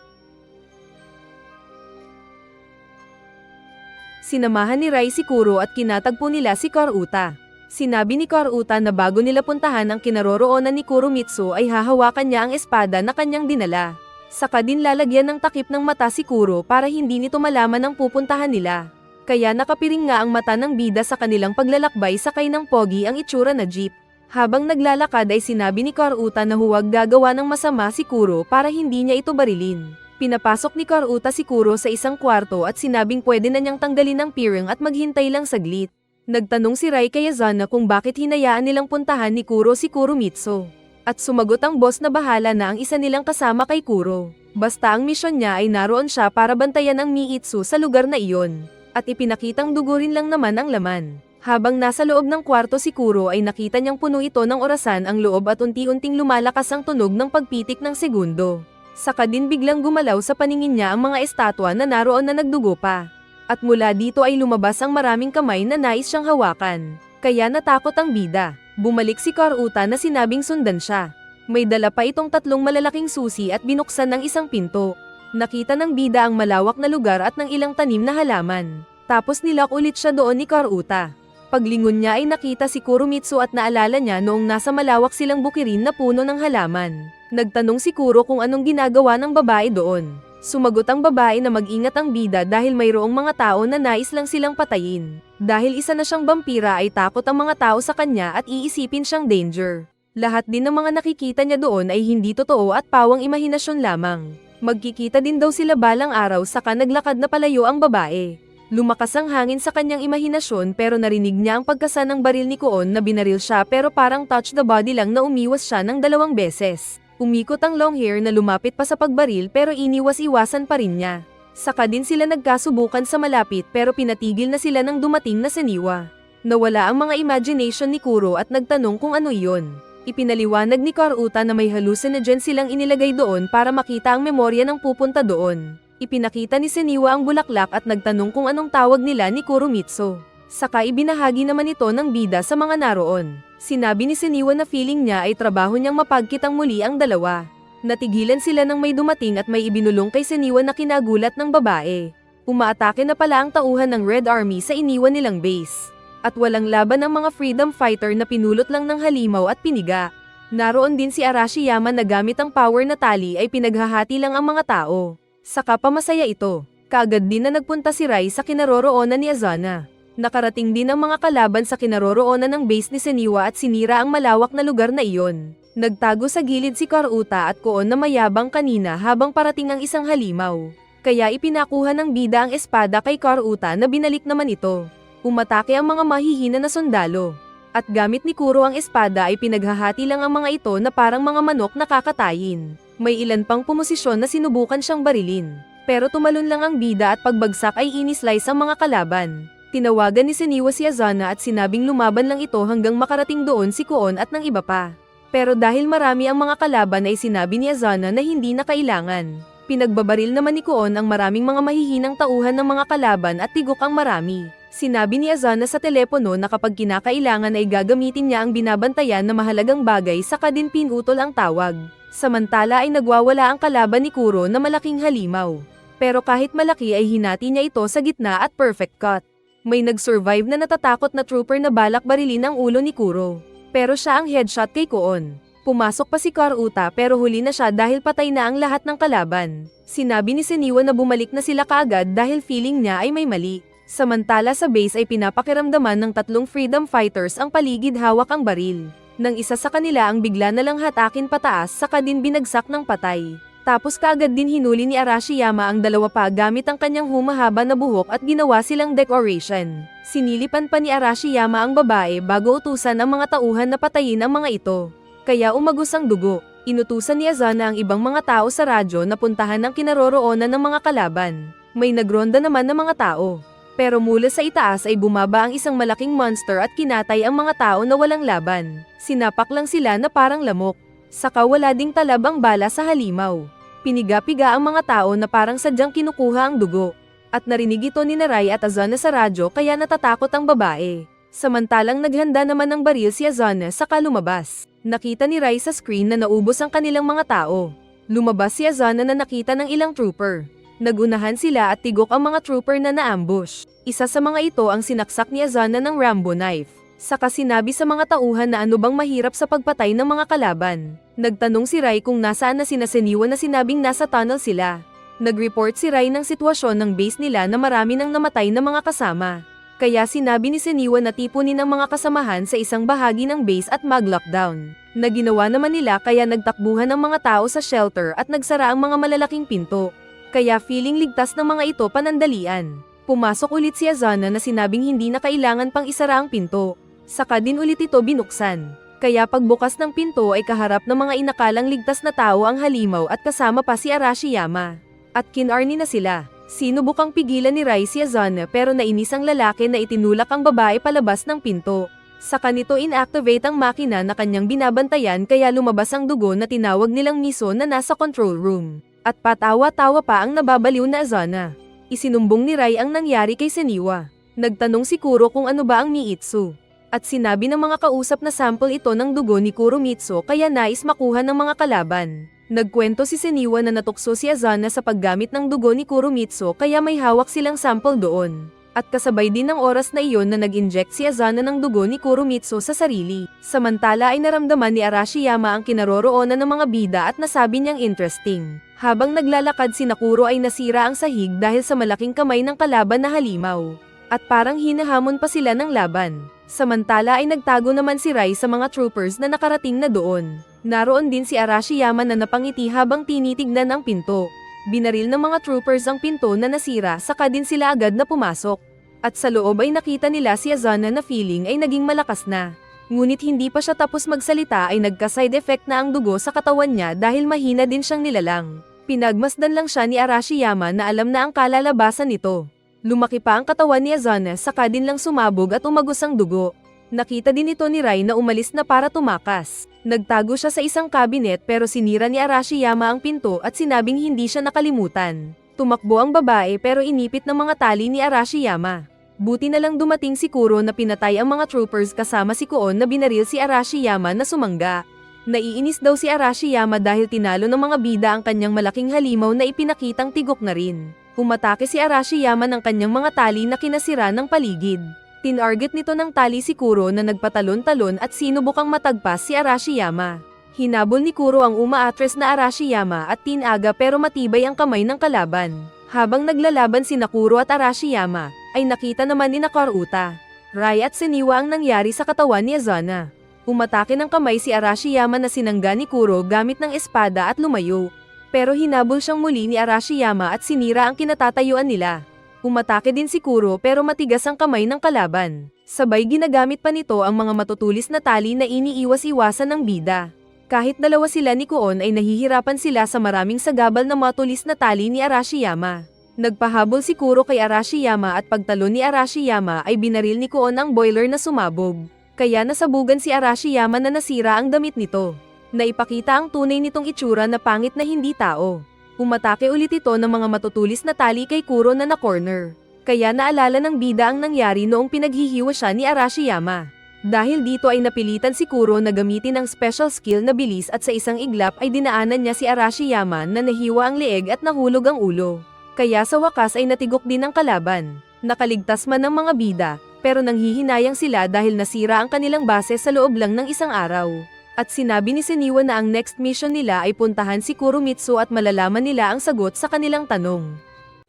Sinamahan ni Rai si Kuro at kinatagpo nila si Karuta. Sinabi ni Karuta na bago nila puntahan ang kinaroroonan ni Kuromitsu ay hahawakan niya ang espada na kanyang dinala. Saka din lalagyan ng takip ng mata si Kuro para hindi nito malaman ang pupuntahan nila. Kaya nakapiring nga ang mata ng bida sa kanilang paglalakbay sakay ng pogi ang itsura na jeep. Habang naglalakad ay sinabi ni Karuta na huwag gagawa ng masama si Kuro para hindi niya ito barilin. Pinapasok ni Karuta si Kuro sa isang kwarto at sinabing pwede na niyang tanggalin ang piring at maghintay lang saglit. Nagtanong si Rai kay Azana kung bakit hinayaan nilang puntahan ni Kuro si Kuromitsu. At sumagot ang boss na bahala na ang isa nilang kasama kay Kuro. Basta ang misyon niya ay naroon siya para bantayan ang Miitsu sa lugar na iyon. At ipinakitang dugurin lang naman ang laman. Habang nasa loob ng kwarto si Kuro ay nakita niyang puno ito ng orasan ang loob at unti-unting lumalakas ang tunog ng pagpitik ng segundo. Saka din biglang gumalaw sa paningin niya ang mga estatwa na naroon na nagdugo pa. At mula dito ay lumabas ang maraming kamay na nais siyang hawakan. Kaya natakot ang bida. Bumalik si Karuta na sinabing sundan siya. May dala pa itong 3 malalaking susi at binuksan ng isang pinto. Nakita ng bida ang malawak na lugar at ng ilang tanim na halaman. Tapos nilak ulit siya doon ni Karuta. Paglingon niya ay nakita si Kuromitsu at naalala niya noong nasa malawak silang bukirin na puno ng halaman. Nagtanong si Kuro kung anong ginagawa ng babae doon. Sumagot ang babae na mag-ingat ang bida dahil mayroong mga tao na nais lang silang patayin. Dahil isa na siyang vampira ay takot ang mga tao sa kanya at iisipin siyang danger. Lahat din ng mga nakikita niya doon ay hindi totoo at pawang imahinasyon lamang. Magkikita din daw sila balang araw saka naglakad na palayo ang babae. Lumakas ang hangin sa kanyang imahinasyon pero narinig niya ang pagkasa ng baril ni Koon na binaril siya pero parang touch the body lang na umiwas siya ng 2 beses. Umikot ang long hair na lumapit pa sa pagbaril pero iniwas-iwasan pa rin niya. Saka din sila nagkasubukan sa malapit pero pinatigil na sila ng dumating na Seniwa. Nawala ang mga imagination ni Kuro at nagtanong kung ano iyon. Ipinaliwanag ni Karuta na may hallucinogen silang inilagay doon para makita ang memorya ng pupunta doon. Ipinakita ni Seniwa ang bulaklak at nagtanong kung anong tawag nila ni Kuromitsu. Saka ibinahagi naman ito ng bida sa mga naroon. Sinabi ni Seniwa na feeling niya ay trabaho niyang mapagkitang muli ang dalawa. Natigilan sila nang may dumating at may ibinulong kay Seniwa na kinagulat ng babae. Umaatake na pala ang tauhan ng Red Army sa iniwan nilang base. At walang laban ng mga freedom fighter na pinulot lang ng halimaw at piniga. Naroon din si Arashiyama na gamit ang power na tali ay pinaghahati lang ang mga tao. Saka pamasaya ito. Kaagad din na nagpunta si Rai sa kinaroroonan ni Azana. Nakarating din ang mga kalaban sa kinaroroonan ng base ni Seniwa at sinira ang malawak na lugar na iyon. Nagtago sa gilid si Karuta at Koon na mayabang kanina habang parating ang isang halimaw. Kaya ipinakuha ng bida ang espada kay Karuta na binalik naman ito. Umatake ang mga mahihina na sundalo. At gamit ni Kuro ang espada ay pinaghahati lang ang mga ito na parang mga manok na kakatayin. May ilan pang pumosisyon na sinubukan siyang barilin. Pero tumalon lang ang bida at pagbagsak ay inislice ang mga kalaban. Tinawagan ni Seniwa si Azana at sinabing lumaban lang ito hanggang makarating doon si Koon at ng iba pa. Pero dahil marami ang mga kalaban ay sinabi ni Azana na hindi na kailangan. Pinagbabaril naman ni Koon ang maraming mga mahihinang tauhan ng mga kalaban at tigok ang marami. Sinabi ni Azana sa telepono na kapag kinakailangan ay gagamitin niya ang binabantayan na mahalagang bagay saka din pinutol ang tawag. Samantala ay nagwawala ang kalaban ni Kuro na malaking halimaw. Pero kahit malaki ay hinati niya ito sa gitna at perfect cut. May nag-survive na natatakot na trooper na balak barilin ang ulo ni Kuro. Pero siya ang headshot kay Koon. Pumasok pa si Karuta pero huli na siya dahil patay na ang lahat ng kalaban. Sinabi ni Seniwa na bumalik na sila kaagad dahil feeling niya ay may mali. Samantala sa base ay pinapakiramdaman ng 3 freedom fighters ang paligid hawak ang baril. Nang isa sa kanila ang bigla na lang hatakin pataas saka din binagsak ng patay. Tapos kaagad din hinuli ni Arashiyama ang dalawa pa gamit ang kanyang humahaba na buhok at ginawa silang decoration. Sinilipan pa ni Arashiyama ang babae bago utusan ang mga tauhan na patayin ang mga ito. Kaya umagos ang dugo. Inutusan ni Azana ang ibang mga tao sa radyo na puntahan ang kinaroroonan ng mga kalaban. May nagronda naman ng mga tao. Pero mula sa itaas ay bumaba ang isang malaking monster at kinatay ang mga tao na walang laban. Sinapak lang sila na parang lamok. Saka wala ding talab ang bala sa halimaw. Piniga-piga ang mga tao na parang sadyang kinukuha ang dugo. At narinig ito ni Naray at Azana sa radyo kaya natatakot ang babae. Samantalang naghanda naman ng baril si Azana saka lumabas. Nakita ni Rai sa screen na naubos ang kanilang mga tao. Lumabas si Azana na nakita ng ilang trooper. Nagunahan sila at tigok ang mga trooper na naambush. Isa sa mga ito ang sinaksak ni Azana ng Rambo knife. Saka sinabi sa mga tauhan na ano bang mahirap sa pagpatay ng mga kalaban. Nagtanong si Rai kung nasaan na sina Seniwa na sinabing nasa tunnel sila. Nag-report si Rai ng sitwasyon ng base nila na marami nang namatay na mga kasama. Kaya sinabi ni Seniwa na tipunin ang mga kasamahan sa isang bahagi ng base at mag-lockdown. Na ginawa naman nila kaya nagtakbuhan ang mga tao sa shelter at nagsara ang mga malalaking pinto. Kaya feeling ligtas ng mga ito panandalian. Pumasok ulit si Azana na sinabing hindi na kailangan pang isara ang pinto. Saka din ulit ito binuksan. Kaya pagbukas ng pinto ay kaharap ng mga inakalang ligtas na tao ang halimaw at kasama pa si Arashiyama. At kinarni na sila. Sinubukang pigilan ni Rai si Azana pero nainis ang lalaki na itinulak ang babae palabas ng pinto. Saka nito inactivate ang makina na kanyang binabantayan kaya lumabas ang dugo na tinawag nilang Miso na nasa control room. At patawa-tawa pa ang nababaliw na Azana. Isinumbong ni Rai ang nangyari kay Seniwa. Nagtanong si Kuro kung ano ba ang Miitsu. At sinabi ng mga kausap na sample ito ng dugo ni Kuromitsu kaya nais makuha ng mga kalaban. Nagkwento si Seniwa na natukso si Azana sa paggamit ng dugo ni Kuromitsu kaya may hawak silang sample doon. At kasabay din ng oras na iyon na nag-inject si Azana ng dugo ni Kuromitsu sa sarili. Samantala ay naramdaman ni Arashiyama ang kinaroroonan ng mga bida at nasabi niyang interesting. Habang naglalakad si Nakuro ay nasira ang sahig dahil sa malaking kamay ng kalaban na halimaw. At parang hinahamon pa sila ng laban. Samantala ay nagtago naman si Rai sa mga troopers na nakarating na doon. Naroon din si Arashiyama na napangiti habang tinitignan ang pinto. Binaril ng mga troopers ang pinto na nasira saka din sila agad na pumasok. At sa loob ay nakita nila si Azana na feeling ay naging malakas na. Ngunit hindi pa siya tapos magsalita ay nagka-side effect na ang dugo sa katawan niya dahil mahina din siyang nilalang. Pinagmasdan lang siya ni Arashiyama na alam na ang kalalabasan nito. Lumaki pa ang katawan ni Azana saka din lang sumabog at umagos ang dugo. Nakita din ito ni Rai na umalis na para tumakas. Nagtago siya sa isang cabinet pero sinira ni Arashiyama ang pinto at sinabing hindi siya nakalimutan. Tumakbo ang babae pero inipit ng mga tali ni Arashiyama. Buti na lang dumating si Kuro na pinatay ang mga troopers kasama si Koon na binaril si Arashiyama na sumangga. Naiinis daw si Arashiyama dahil tinalo ng mga bida ang kanyang malaking halimaw na ipinakitang tigok na rin. Umatake si Arashiyama ng kanyang mga tali na kinasira ng paligid. Tinarget nito ng tali si Kuro na nagpatalon-talon at sinubukang matagpas si Arashiyama. Hinabol ni Kuro ang umaatres na Arashiyama at tinaga pero matibay ang kamay ng kalaban. Habang naglalaban si Nakuro at Arashiyama, ay nakita naman ni Karuta, Rai at Seniwa ang nangyari sa katawan ni Azana. Umatake ng kamay si Arashiyama na sinangga ni Kuro gamit ng espada at lumayo. Pero hinabol siyang muli ni Arashiyama at sinira ang kinatatayuan nila. Umatake din si Kuro pero matigas ang kamay ng kalaban. Sabay ginagamit pa nito ang mga matutulis na tali na iniiwas-iwasan ng bida. Kahit dalawa sila ni Koon ay nahihirapan sila sa maraming sagabal na matulis na tali ni Arashiyama. Nagpahabol si Kuro kay Arashiyama at pagtalon ni Arashiyama ay binaril ni Koon ang boiler na sumabog. Kaya nasabugan si Arashiyama na nasira ang damit nito. Naipakita ang tunay nitong itsura na pangit na hindi tao. Umatake ulit ito ng mga matutulis na tali kay Kuro na na-corner. Kaya naalala ng bida ang nangyari noong pinaghihiwa siya ni Arashiyama. Dahil dito ay napilitan si Kuro na gamitin ang special skill na bilis at sa isang iglap ay dinaanan niya si Arashiyama na nahiwa ang leeg at nahulog ang ulo. Kaya sa wakas ay natigok din ang kalaban. Nakaligtas man ng mga bida, pero nanghihinayang sila dahil nasira ang kanilang base sa loob lang ng isang araw. At sinabi ni Senniwa na ang next mission nila ay puntahan si Kuromitsu at malalaman nila ang sagot sa kanilang tanong.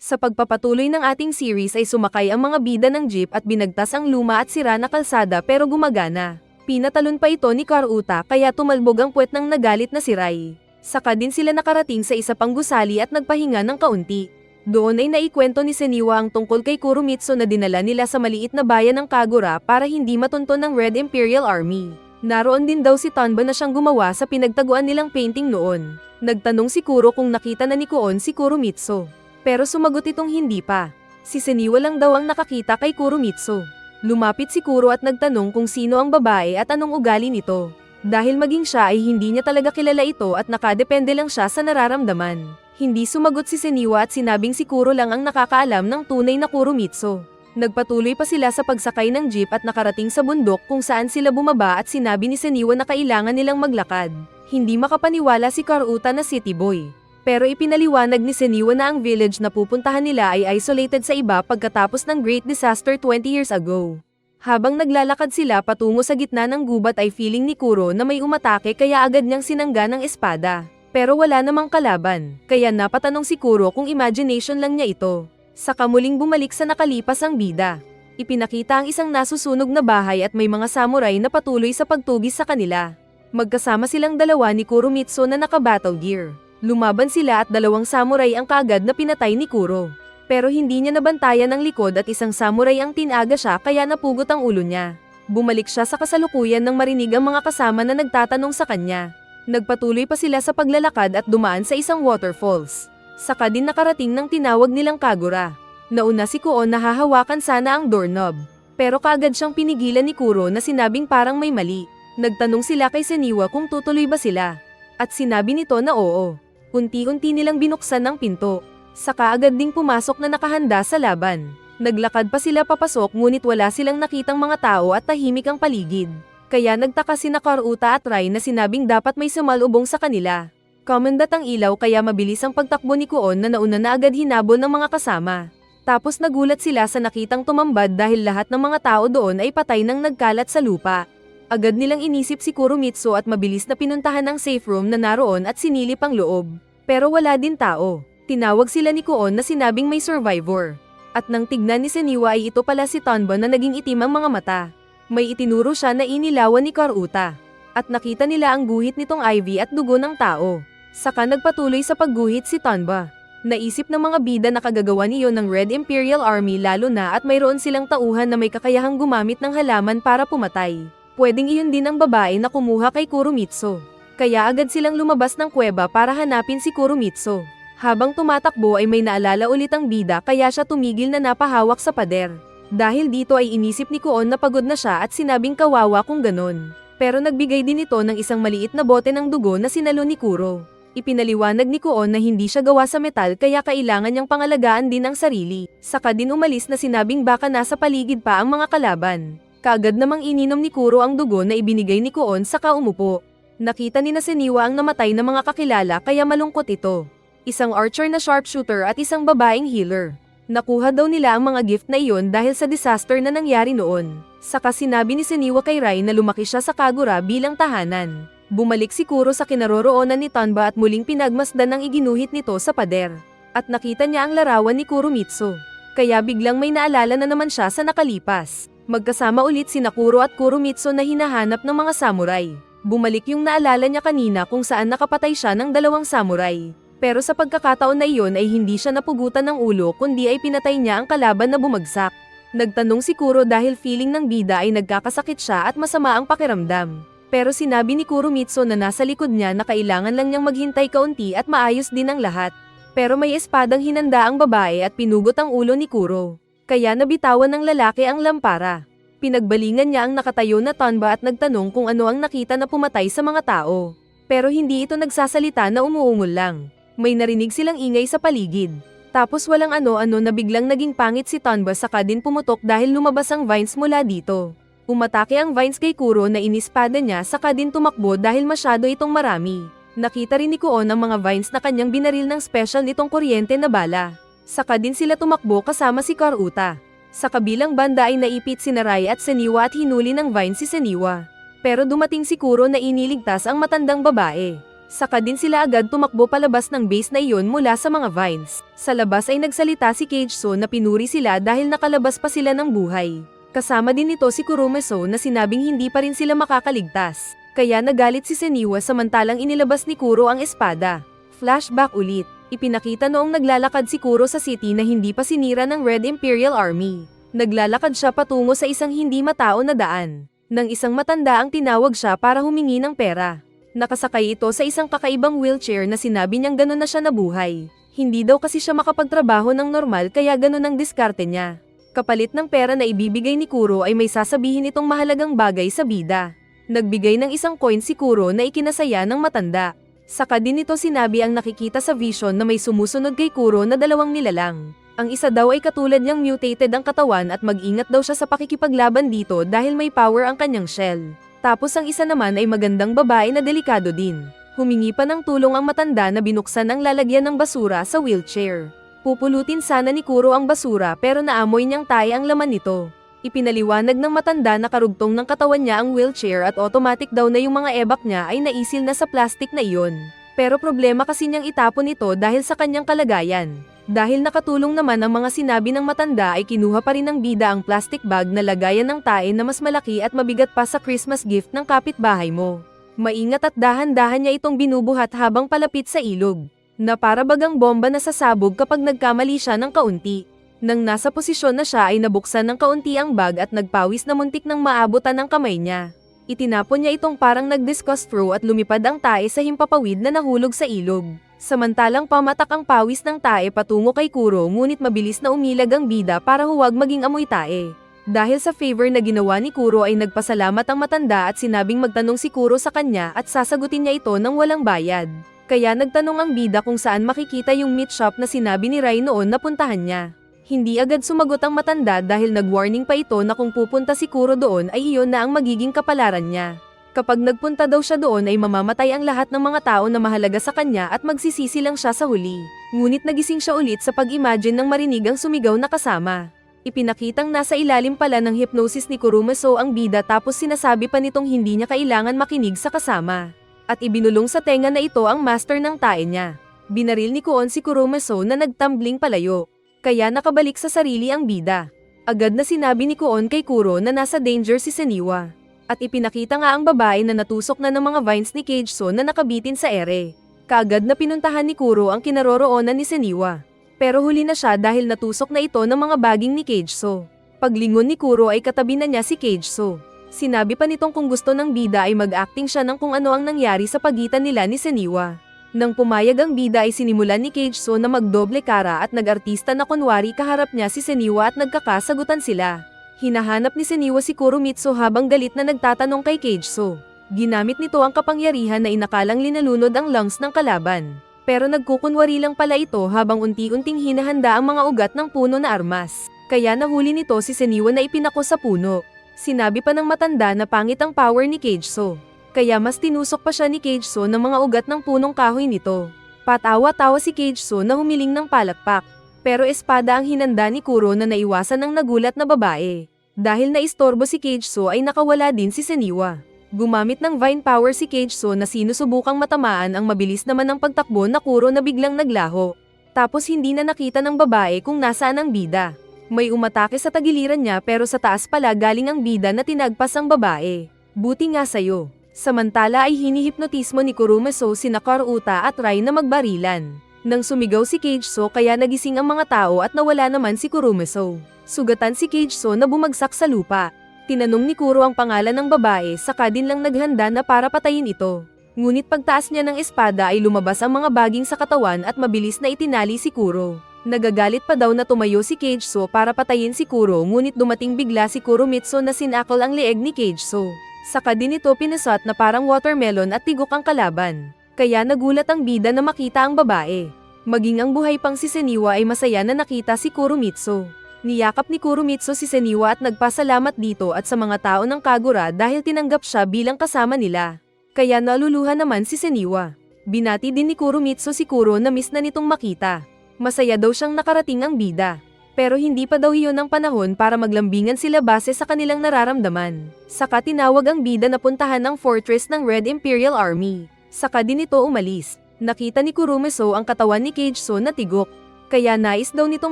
Sa pagpapatuloy ng ating series ay sumakay ang mga bida ng jeep at binagtas ang luma at sira na kalsada pero gumagana. Pinatalon pa ito ni Karuta kaya tumalbog ang puwet ng nagalit na si Rai. Saka din sila nakarating sa isa pang gusali at nagpahinga ng kaunti. Doon ay naikwento ni Senniwa ang tungkol kay Kuromitsu na dinala nila sa maliit na bayan ng Kagura para hindi matunton ng Red Imperial Army. Naroon din daw si Tonba na siyang gumawa sa pinagtaguan nilang painting noon. Nagtanong si Kuro kung nakita na ni Koon si Kuromitsu. Pero sumagot itong hindi pa. Si Senniwa lang daw ang nakakita kay Kuromitsu. Lumapit si Kuro at nagtanong kung sino ang babae at anong ugali nito. Dahil maging siya ay hindi niya talaga kilala ito at nakadepende lang siya sa nararamdaman. Hindi sumagot si Senniwa at sinabing si Kuro lang ang nakakaalam ng tunay na Kuromitsu. Nagpatuloy pa sila sa pagsakay ng jeep at nakarating sa bundok kung saan sila bumaba at sinabi ni Senniwa na kailangan nilang maglakad. Hindi makapaniwala si Karuta na city boy. Pero ipinaliwanag ni Senniwa na ang village na pupuntahan nila ay isolated sa iba pagkatapos ng Great Disaster 20 years ago. Habang naglalakad sila patungo sa gitna ng gubat ay feeling ni Kuro na may umatake kaya agad niyang sinangga ng espada. Pero wala namang kalaban, kaya napatanong si Kuro kung imagination lang niya ito. Saka muling bumalik sa nakalipas ang bida. Ipinakita ang isang nasusunog na bahay at may mga samurai na patuloy sa pagtugis sa kanila. Magkasama silang dalawa ni Kuromitsu na naka-battle gear. Lumaban sila at dalawang samurai ang kaagad na pinatay ni Kuro. Pero hindi niya nabantayan ang likod at isang samurai ang tinaga siya kaya napugot ang ulo niya. Bumalik siya sa kasalukuyan nang marinig ang mga kasama na nagtatanong sa kanya. Nagpatuloy pa sila sa paglalakad at dumaan sa isang waterfalls. Saka din nakarating ng tinawag nilang Kagura. Nauna si Koon na hahawakan sana ang doorknob. Pero kaagad siyang pinigilan ni Kuro na sinabing parang may mali. Nagtanong sila kay Senniwa kung tutuloy ba sila. At sinabi nito na oo. Unti-unti nilang binuksan ang pinto. Saka agad ding pumasok na nakahanda sa laban. Naglakad pa sila papasok ngunit wala silang nakitang mga tao at tahimik ang paligid. Kaya nagtaka sina Karuta at Rai na sinabing dapat may sumalubong sa kanila. Kumandat ang ilaw kaya mabilis ang pagtakbo ni Koon na nauna na agad hinabol ng mga kasama. Tapos nagulat sila sa nakitang tumambad dahil lahat ng mga tao doon ay patay nang nagkalat sa lupa. Agad nilang inisip si Kuromitsu at mabilis na pinuntahan ang safe room na naroon at sinilip ang loob. Pero wala din tao. Tinawag sila ni Koon na sinabing may survivor. At nang tignan ni Senniwa ay ito pala si Tonba na naging itim ang mga mata. May itinuro siya na inilawan ni Karuta. At nakita nila ang guhit nitong ivy at dugo ng tao. Saka nagpatuloy sa pagguhit si Tonba. Naisip ng mga bida na kagagawa niyon ng Red Imperial Army lalo na at mayroon silang tauhan na may kakayahang gumamit ng halaman para pumatay. Pwedeng iyon din ang babae na kumuha kay Kuromitsu. Kaya agad silang lumabas ng kuweba para hanapin si Kuromitsu. Habang tumatakbo ay may naalala ulit ang bida kaya siya tumigil na napahawak sa pader. Dahil dito ay inisip ni Koon na pagod na siya at sinabing kawawa kung ganon. Pero nagbigay din ito ng isang maliit na bote ng dugo na sinalo ni Kuro. Ipinaliwanag ni Koon na hindi siya gawa sa metal kaya kailangan niyang pangalagaan din ang sarili. Saka din umalis na sinabing baka nasa paligid pa ang mga kalaban. Kaagad namang ininom ni Kuro ang dugo na ibinigay ni Koon saka umupo. Nakita ni Senniwa ang namatay na mga kakilala kaya malungkot ito. Isang archer na sharpshooter at isang babaeng healer. Nakuha daw nila ang mga gift na iyon dahil sa disaster na nangyari noon. Saka sinabi ni Senniwa kay Rai na lumaki siya sa Kagura bilang tahanan. Bumalik si Kuro sa kinaroroonan ni Tonba at muling pinagmasdan ang iginuhit nito sa pader. At nakita niya ang larawan ni Kuromitsu. Kaya biglang may naalala na naman siya sa nakalipas. Magkasama ulit sina Kuro at Kuromitsu na hinahanap ng mga samurai. Bumalik yung naalala niya kanina kung saan nakapatay siya ng dalawang samurai. Pero sa pagkakataon na iyon ay hindi siya napugutan ng ulo kundi ay pinatay niya ang kalaban na bumagsak. Nagtanong si Kuro dahil feeling ng bida ay nagkakasakit siya at masama ang pakiramdam. Pero sinabi ni Kuromitsu na nasa likod niya na kailangan lang niyang maghintay kaunti at maayos din ang lahat. Pero may espadang hinanda ang babae at pinugot ang ulo ni Kuro. Kaya nabitawan ng lalaki ang lampara. Pinagbalingan niya ang nakatayo na Tonba at nagtanong kung ano ang nakita na pumatay sa mga tao. Pero hindi ito nagsasalita na umuungol lang. May narinig silang ingay sa paligid. Tapos walang ano-ano na biglang naging pangit si Tonba saka din pumutok dahil lumabas ang vines mula dito. Umatake ang vines kay Kuro na inispada niya saka din tumakbo dahil masyado itong marami. Nakita rin ni Kuon ang mga vines na kanyang binaril ng special nitong kuryente na bala. Saka din sila tumakbo kasama si Karuta. Sa kabilang banda ay naipit si Narai at Seniwa at hinuli ng vines si Seniwa. Pero dumating si Kuro na iniligtas ang matandang babae. Saka din sila agad tumakbo palabas ng base na iyon mula sa mga vines. Sa labas ay nagsalita si Kage-so na pinuri sila dahil nakalabas pa sila ng buhay. Kasama din nito si Kurume-so na sinabing hindi pa rin sila makakaligtas. Kaya nagalit si Seniwa samantalang inilabas ni Kuro ang espada. Flashback ulit. Ipinakita noong naglalakad si Kuro sa city na hindi pa sinira ng Red Imperial Army. Naglalakad siya patungo sa isang hindi matao na daan. Nang isang matanda ang tinawag siya para humingi ng pera. Nakasakay ito sa isang kakaibang wheelchair na sinabi niyang gano'n na siya nabuhay. Hindi daw kasi siya makapagtrabaho ng normal kaya gano'n ang diskarte niya. Kapalit ng pera na ibibigay ni Kuro ay may sasabihin itong mahalagang bagay sa bida. Nagbigay ng isang coin si Kuro na ikinasaya ng matanda. Saka din ito sinabi ang nakikita sa vision na may sumusunod kay Kuro na dalawang nilalang. Ang isa daw ay katulad niyang mutated ang katawan at mag-ingat daw siya sa pakikipaglaban dito dahil may power ang kanyang shell. Tapos ang isa naman ay magandang babae na delikado din. Humingi pa ng tulong ang matanda na binuksan ang lalagyan ng basura sa wheelchair. Pupulutin sana ni Kuro ang basura pero naamoy niyang tay ang laman nito. Ipinaliwanag ng matanda na karugtong ng katawan niya ang wheelchair at automatic daw na yung mga ebak niya ay naisil na sa plastic na iyon. Pero problema kasi niyang itapon ito dahil sa kanyang kalagayan. Dahil nakatulong naman ang mga sinabi ng matanda ay kinuha pa rin ng bida ang plastic bag na lagayan ng tae na mas malaki at mabigat pa sa Christmas gift ng kapitbahay mo. Maingat at dahan-dahan niya itong binubuhat habang palapit sa ilog. Na para bagang bomba na sasabog kapag nagkamali siya ng kaunti. Nang nasa posisyon na siya ay nabuksan ng kaunti ang bag at nagpawis na muntik ng maabutan ng kamay niya. Itinapon niya itong parang nag-discuss through at lumipad ang tae sa himpapawid na nahulog sa ilog. Samantalang pamatak ang pawis ng tae patungo kay Kuro ngunit mabilis na umilag ang bida para huwag maging amoy tae. Dahil sa favor na ginawa ni Kuro ay nagpasalamat ang matanda at sinabing magtanong si Kuro sa kanya at sasagutin niya ito ng walang bayad. Kaya nagtanong ang bida kung saan makikita yung meat shop na sinabi ni Rai noon na puntahan niya. Hindi agad sumagot ang matanda dahil nag-warning pa ito na kung pupunta si Kuro doon ay iyon na ang magiging kapalaran niya. Kapag nagpunta daw siya doon ay mamamatay ang lahat ng mga tao na mahalaga sa kanya at magsisisi lang siya sa huli. Ngunit nagising siya ulit sa pag-imagine ng marinig ang sumigaw na kasama. Ipinakitang nasa ilalim pala ng hypnosis ni Kurume-so ang bida tapos sinasabi pa nitong hindi niya kailangan makinig sa kasama. At ibinulong sa tenga na ito ang master ng tae niya. Binaril ni Kuon si Kurume-so na nagtumbling palayo. Kaya nakabalik sa sarili ang bida. Agad na sinabi ni Kuon kay Kuro na nasa danger si Seniwa. At ipinakita nga ang babae na natusok na ng mga vines ni Kage-so na nakabitin sa ere. Kaagad na pinuntahan ni Kuro ang kinaroroonan ni Seniwa. Pero huli na siya dahil natusok na ito ng mga baging ni Kage-so. Paglingon ni Kuro ay katabi na niya si Kage-so. Sinabi pa nitong kung gusto ng bida ay mag-acting siya ng kung ano ang nangyari sa pagitan nila ni Seniwa. Nang pumayag ang bida ay sinimulan ni Kage-so na magdoble kara at nag-artista na kunwari kaharap niya si Seniwa at nagkakasagutan sila. Hinahanap ni Seniwa si Kurumitsu habang galit na nagtatanong kay Kage-so. Ginamit nito ang kapangyarihan na inakalang linalunod ang lungs ng kalaban. Pero nagkukunwari lang pala ito habang unti-unting hinahanda ang mga ugat ng puno na armas. Kaya nahuli nito si Seniwa na ipinako sa puno. Sinabi pa ng matanda na pangit ang power ni Kage-so. Kaya mas tinusok pa siya ni Kage-so ng mga ugat ng punong kahoy nito. Patawa-tawa si Kage-so na humiling ng palakpak. Pero espada ang hinanda ni Kuro na naiwasan ng nagulat na babae. Dahil naistorbo si Kage-so ay nakawala din si Seniwa. Gumamit ng vine power si Kage-so na sinusubukang matamaan ang mabilis naman ng pagtakbo na Kuro na biglang naglaho. Tapos hindi na nakita ng babae kung nasaan ang bida. May umatake sa tagiliran niya pero sa taas pala galing ang bida na tinagpas ang babae. Buti nga sayo. Samantala ay hinihipnotismo ni Kurume-so sina Karuta at Rai na magbarilan. Nang sumigaw si Kage-so kaya nagising ang mga tao at nawala naman si Kurume-so. Sugatan si Kage-so na bumagsak sa lupa. Tinanong ni Kuro ang pangalan ng babae saka din lang naghanda na para patayin ito. Ngunit pagtaas niya ng espada ay lumabas ang mga baging sa katawan at mabilis na itinali si Kuro. Nagagalit pa daw na tumayo si Kage-so para patayin si Kuro ngunit dumating bigla si Kurumitsu na sinakal ang leeg ni Kage-so. Saka din ito pinasot na parang watermelon at tigok ang kalaban. Kaya nagulat ang bida na makita ang babae. Maging ang buhay pang si Seniwa ay masaya na nakita si Kuromitsu. Niyakap ni Kuromitsu si Seniwa at nagpasalamat dito at sa mga tao ng Kagura dahil tinanggap siya bilang kasama nila. Kaya naluluha naman si Seniwa. Binati din ni Kuromitsu si Kuro na miss na nitong makita. Masaya daw siyang nakarating ang bida. Pero hindi pa daw iyon ang panahon para maglambingan sila base sa kanilang nararamdaman. Saka tinawag ang bida na puntahan ang fortress ng Red Imperial Army. Saka din ito umalis. Nakita ni Kuromitsu ang katawan ni Kage-so na tigok. Kaya nais daw nitong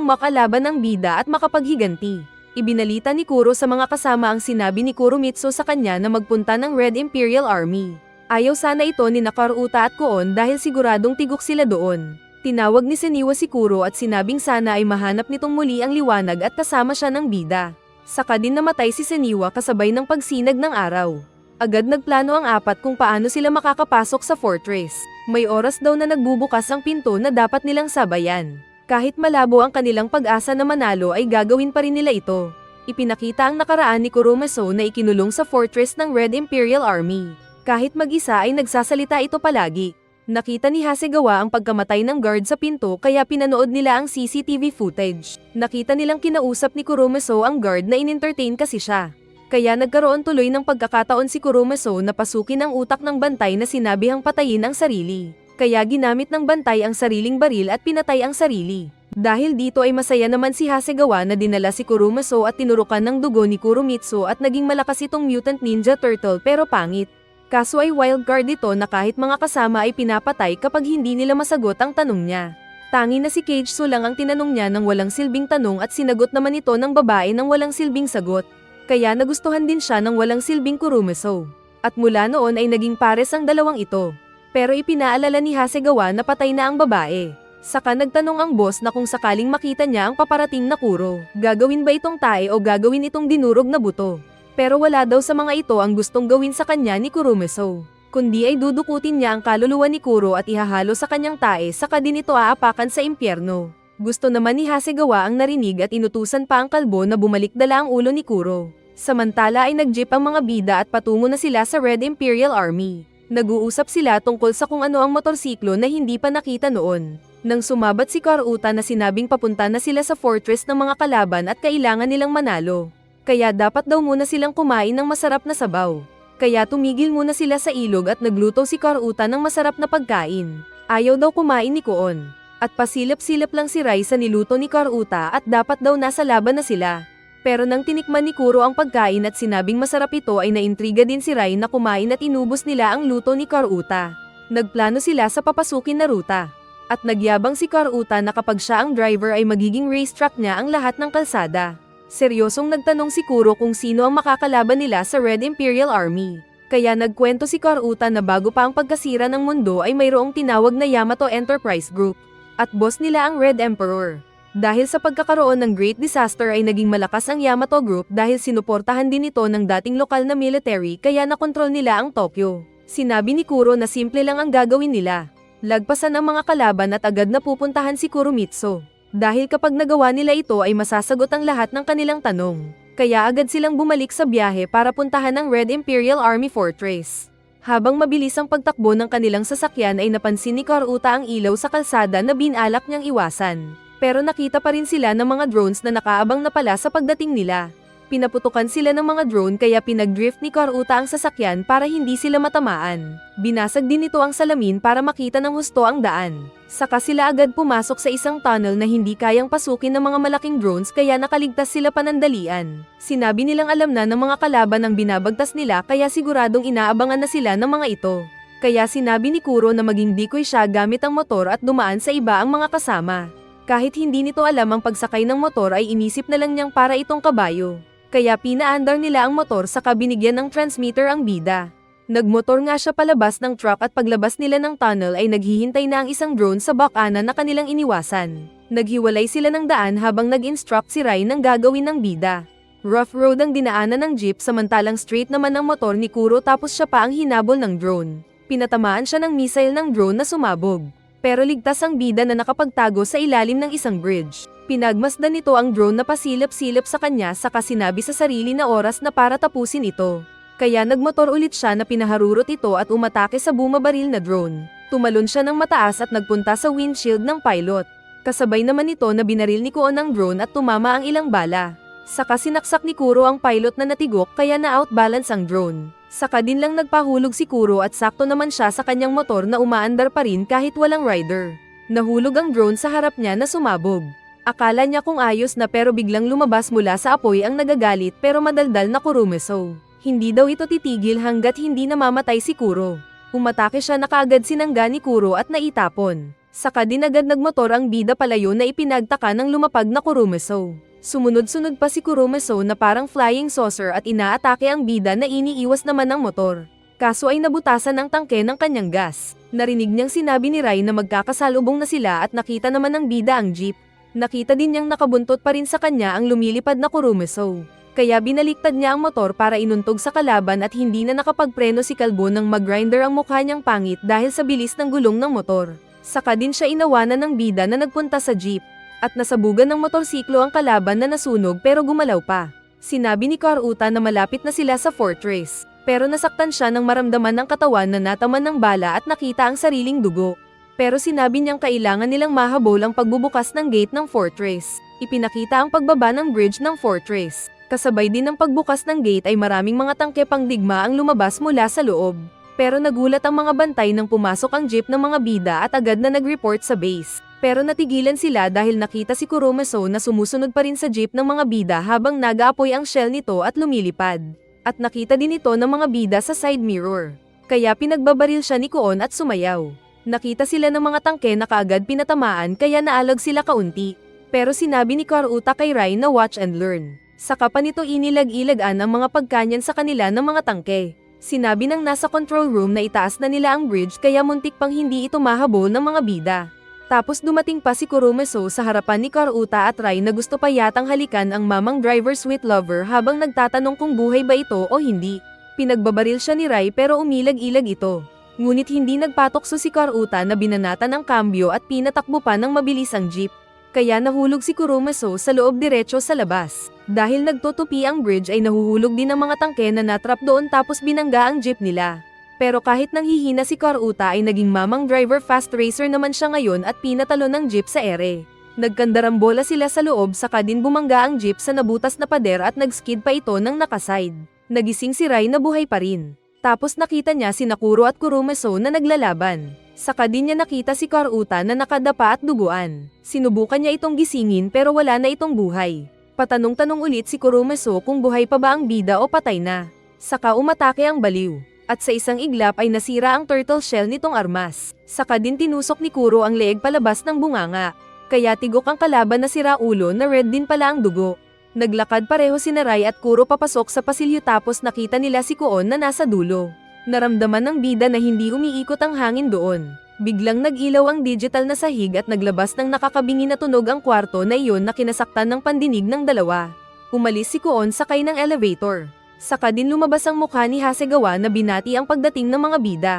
makalaban ng bida at makapaghiganti. Ibinalita ni Kuro sa mga kasama ang sinabi ni Kuromitsu sa kanya na magpunta ng Red Imperial Army. Ayaw sana ito ni Nakaruta at Koon dahil siguradong tigok sila doon. Tinawag ni Seniwa si Kuro at sinabing sana ay mahanap nitong muli ang liwanag at kasama siya ng bida. Saka din namatay si Seniwa kasabay ng pagsinag ng araw. Agad nagplano ang apat kung paano sila makakapasok sa fortress. May oras daw na nagbubukas ang pinto na dapat nilang sabayan. Kahit malabo ang kanilang pag-asa na manalo ay gagawin pa rin nila ito. Ipinakita ang nakaraan ni Kuromitsu na ikinulong sa fortress ng Red Imperial Army. Kahit mag-isa ay nagsasalita ito palagi. Nakita ni Hasegawa ang pagkamatay ng guard sa pinto kaya pinanood nila ang CCTV footage. Nakita nilang kinausap ni Kuromitsu ang guard na in-entertain kasi siya. Kaya nagkaroon tuloy ng pagkakataon si Kuromitsu na pasukin ang utak ng bantay na sinabihang patayin ang sarili. Kaya ginamit ng bantay ang sariling baril at pinatay ang sarili. Dahil dito ay masaya naman si Hasegawa na dinala si Kuromitsu at tinurukan ng dugo ni Kuromitsu at naging malakas itong mutant ninja turtle pero pangit. Kaso ay wild card ito na kahit mga kasama ay pinapatay kapag hindi nila masagot ang tanong niya. Tangi na si Kage-so lang ang tinanong niya ng walang silbing tanong at sinagot naman ito ng babae ng walang silbing sagot. Kaya nagustuhan din siya ng walang silbing Kuromitsu. At mula noon ay naging pares ang dalawang ito. Pero ipinaalala ni Hasegawa na patay na ang babae. Saka nagtanong ang boss na kung sakaling makita niya ang paparating na Kuro, gagawin ba itong tae o gagawin itong dinurog na buto. Pero wala daw sa mga ito ang gustong gawin sa kanya ni Kuromitsu. Kundi ay dudukutin niya ang kaluluwa ni Kuro at ihahalo sa kanyang tae saka din ito aapakan sa impyerno. Gusto naman ni Hasegawa ang narinig at inutusan pa ang kalbo na bumalik dala ang ulo ni Kuro. Samantala ay nag-jeep ang mga bida at patungo na sila sa Red Imperial Army. Nag-uusap sila tungkol sa kung ano ang motorsiklo na hindi pa nakita noon. Nang sumabat si Karuta na sinabing papunta na sila sa fortress ng mga kalaban at kailangan nilang manalo. Kaya dapat daw muna silang kumain ng masarap na sabaw. Kaya tumigil muna sila sa ilog at nagluto si Karuta ng masarap na pagkain. Ayaw daw kumain ni Koon. At pasilip-silip lang si Rai sa niluto ni Karuta at dapat daw nasa laban na sila. Pero nang tinikman ni Kuro ang pagkain at sinabing masarap ito ay naintriga din si Rai na kumain at inubos nila ang luto ni Karuta. Nagplano sila sa papasukin na ruta. At nagyabang si Karuta na kapag siya ang driver ay magiging racetrack niya ang lahat ng kalsada. Seryosong nagtanong si Kuro kung sino ang makakalaban nila sa Red Imperial Army. Kaya nagkwento si Karuta na bago pa ang pagkasira ng mundo ay mayroong tinawag na Yamato Enterprise Group. At boss nila ang Red Emperor. Dahil sa pagkakaroon ng Great Disaster ay naging malakas ang Yamato Group dahil sinuportahan din ito ng dating lokal na military kaya nakontrol nila ang Tokyo. Sinabi ni Kuro na simple lang ang gagawin nila. Lagpasan ang mga kalaban at agad na pupuntahan si Kuromitsu. Dahil kapag nagawa nila ito ay masasagot ang lahat ng kanilang tanong. Kaya agad silang bumalik sa biyahe para puntahan ang Red Imperial Army Fortress. Habang mabilis ang pagtakbo ng kanilang sasakyan ay napansin ni Karuta ang ilaw sa kalsada na binalak niyang iwasan. Pero nakita pa rin sila ng mga drones na nakaabang na pala sa pagdating nila. Pinaputukan sila ng mga drone kaya pinag-drift ni Karuta ang sasakyan para hindi sila matamaan. Binasag din ito ang salamin para makita ng husto ang daan. Saka sila agad pumasok sa isang tunnel na hindi kayang pasukin ng mga malaking drones kaya nakaligtas sila panandalian. Sinabi nilang alam na ng mga kalaban ang binabagtas nila kaya siguradong inaabangan na sila ng mga ito. Kaya sinabi ni Kuro na maging decoy siya gamit ang motor at dumaan sa iba ang mga kasama. Kahit hindi nito alam ang pagsakay ng motor ay inisip na lang niyang para itong kabayo. Kaya pinaandar nila ang motor saka binigyan ng transmitter ang bida. Nagmotor nga siya palabas ng truck at paglabas nila ng tunnel ay naghihintay na ang isang drone sa bakana na kanilang iniwasan. Naghiwalay sila ng daan habang nag-instruct si Rai ng gagawin ng bida. Rough road ang dinaanan ng jeep samantalang straight naman ang motor ni Kuro tapos siya pa ang hinabol ng drone. Pinatamaan siya ng missile ng drone na sumabog. Pero ligtas ang bida na nakapagtago sa ilalim ng isang bridge. Pinagmasdan nito ang drone na pasilip-silip sa kanya saka sinabi sa sarili na oras na para tapusin ito. Kaya nagmotor ulit siya na pinaharurot ito at umatake sa bumabaril na drone. Tumalon siya ng mataas at nagpunta sa windshield ng pilot. Kasabay naman nito na binaril ni Kuon ang drone at tumama ang ilang bala. Saka sinaksak ni Kuro ang pilot na natigok kaya na-outbalance ang drone. Saka din lang nagpahulog si Kuro at sakto naman siya sa kanyang motor na umaandar pa rin kahit walang rider. Nahulog ang drone sa harap niya na sumabog. Akala niya kung ayos na pero biglang lumabas mula sa apoy ang nagagalit pero madaldal na Kurumeso. Hindi daw ito titigil hanggat hindi namamatay si Kuro. Umatake siya na kaagad sinangga ni Kuro at naitapon. Saka din agad nagmotor ang bida palayo na ipinagtaka ng lumapag na Kurumeso. Sumunod-sunod pa si Kurumeso na parang flying saucer at inaatake ang bida na iniiwas naman ng motor. Kaso ay nabutasan ang tangke ng kanyang gas. Narinig niyang sinabi ni Rai na magkakasalubong na sila at nakita naman ng bida ang jeep. Nakita din niyang nakabuntot pa rin sa kanya ang lumilipad na Kurumeso. Kaya binaliktad niya ang motor para inuntog sa kalaban at hindi na nakapagpreno si Kalbo nang mag-grinder ang mukha niyang pangit dahil sa bilis ng gulong ng motor. Saka din siya inawanan ng bida na nagpunta sa jeep. At nasabugan ng motorsiklo ang kalaban na nasunog pero gumalaw pa. Sinabi ni Karuta na malapit na sila sa fortress. Pero nasaktan siya nang maramdaman ng katawan na nataman ng bala at nakita ang sariling dugo. Pero sinabi niyang kailangan nilang mahabol ang pagbubukas ng gate ng fortress. Ipinakita ang pagbaba ng bridge ng fortress. Kasabay din ng pagbukas ng gate ay maraming mga tangke pangdigma ang lumabas mula sa loob. Pero nagulat ang mga bantay nang pumasok ang jeep ng mga bida at agad na nag-report sa base. Pero natigilan sila dahil nakita si Kurumeso na sumusunod pa rin sa jeep ng mga bida habang nag-aapoy ang shell nito at lumilipad. At nakita din ito ng mga bida sa side mirror. Kaya pinagbabaril siya ni Kuon at sumayaw. Nakita sila ng mga tangke na kaagad pinatamaan kaya naalag sila kaunti. Pero sinabi ni Karuta kay Rai na watch and learn. Saka pa nito inilag-ilagan ang mga pagkanyan sa kanila ng mga tangke. Sinabi ng nasa control room na itaas na nila ang bridge kaya muntik pang hindi ito mahabol ng mga bida. Tapos dumating pa si Kurumeso sa harapan ni Karuta at Rai na gusto pa yatang halikan ang mamang driver sweet lover habang nagtatanong kung buhay ba ito o hindi. Pinagbabaril siya ni Rai pero umilag-ilag ito. Ngunit hindi nagpatokso si Karuta na binanatan ang kambyo at pinatakbo pa ng mabilis ang jeep. Kaya nahulog si Kurumeso sa loob diretso sa labas. Dahil nagtutupi ang bridge ay nahuhulog din ang mga tangke na natrap doon tapos binangga ang jeep nila. Pero kahit nanghihina si Karuta ay naging mamang driver fast racer naman siya ngayon at pinatalo ng jeep sa ere. Nagkandarambola sila sa loob saka din bumangga ang jeep sa nabutas na pader at nagskid pa ito ng nakaside. Nagising si Rai na buhay pa rin. Tapos nakita niya si Nakuro at Kurumeso na naglalaban. Saka din niya nakita si Karuta na nakadapa at duguan. Sinubukan niya itong gisingin pero wala na itong buhay. Patanong-tanong ulit si Kurumeso kung buhay pa ba ang bida o patay na. Saka umatake ang baliw. At sa isang iglap ay nasira ang turtle shell nitong armas. Saka din tinusok ni Kuro ang leeg palabas ng bunganga. Kaya tigok ang kalaban na sira ulo na red din pala ang dugo. Naglakad pareho si Rai at Kuro papasok sa pasilyo tapos nakita nila si Kuon na nasa dulo. Naramdaman ng bida na hindi umiikot ang hangin doon. Biglang nag-ilaw ang digital na sahig at naglabas ng nakakabingi na tunog ang kwarto na iyon na kinasaktan ng pandinig ng dalawa. Umalis si Kuon sakay ng elevator. Saka din lumabas ang mukha ni Hasegawa na binati ang pagdating ng mga bida.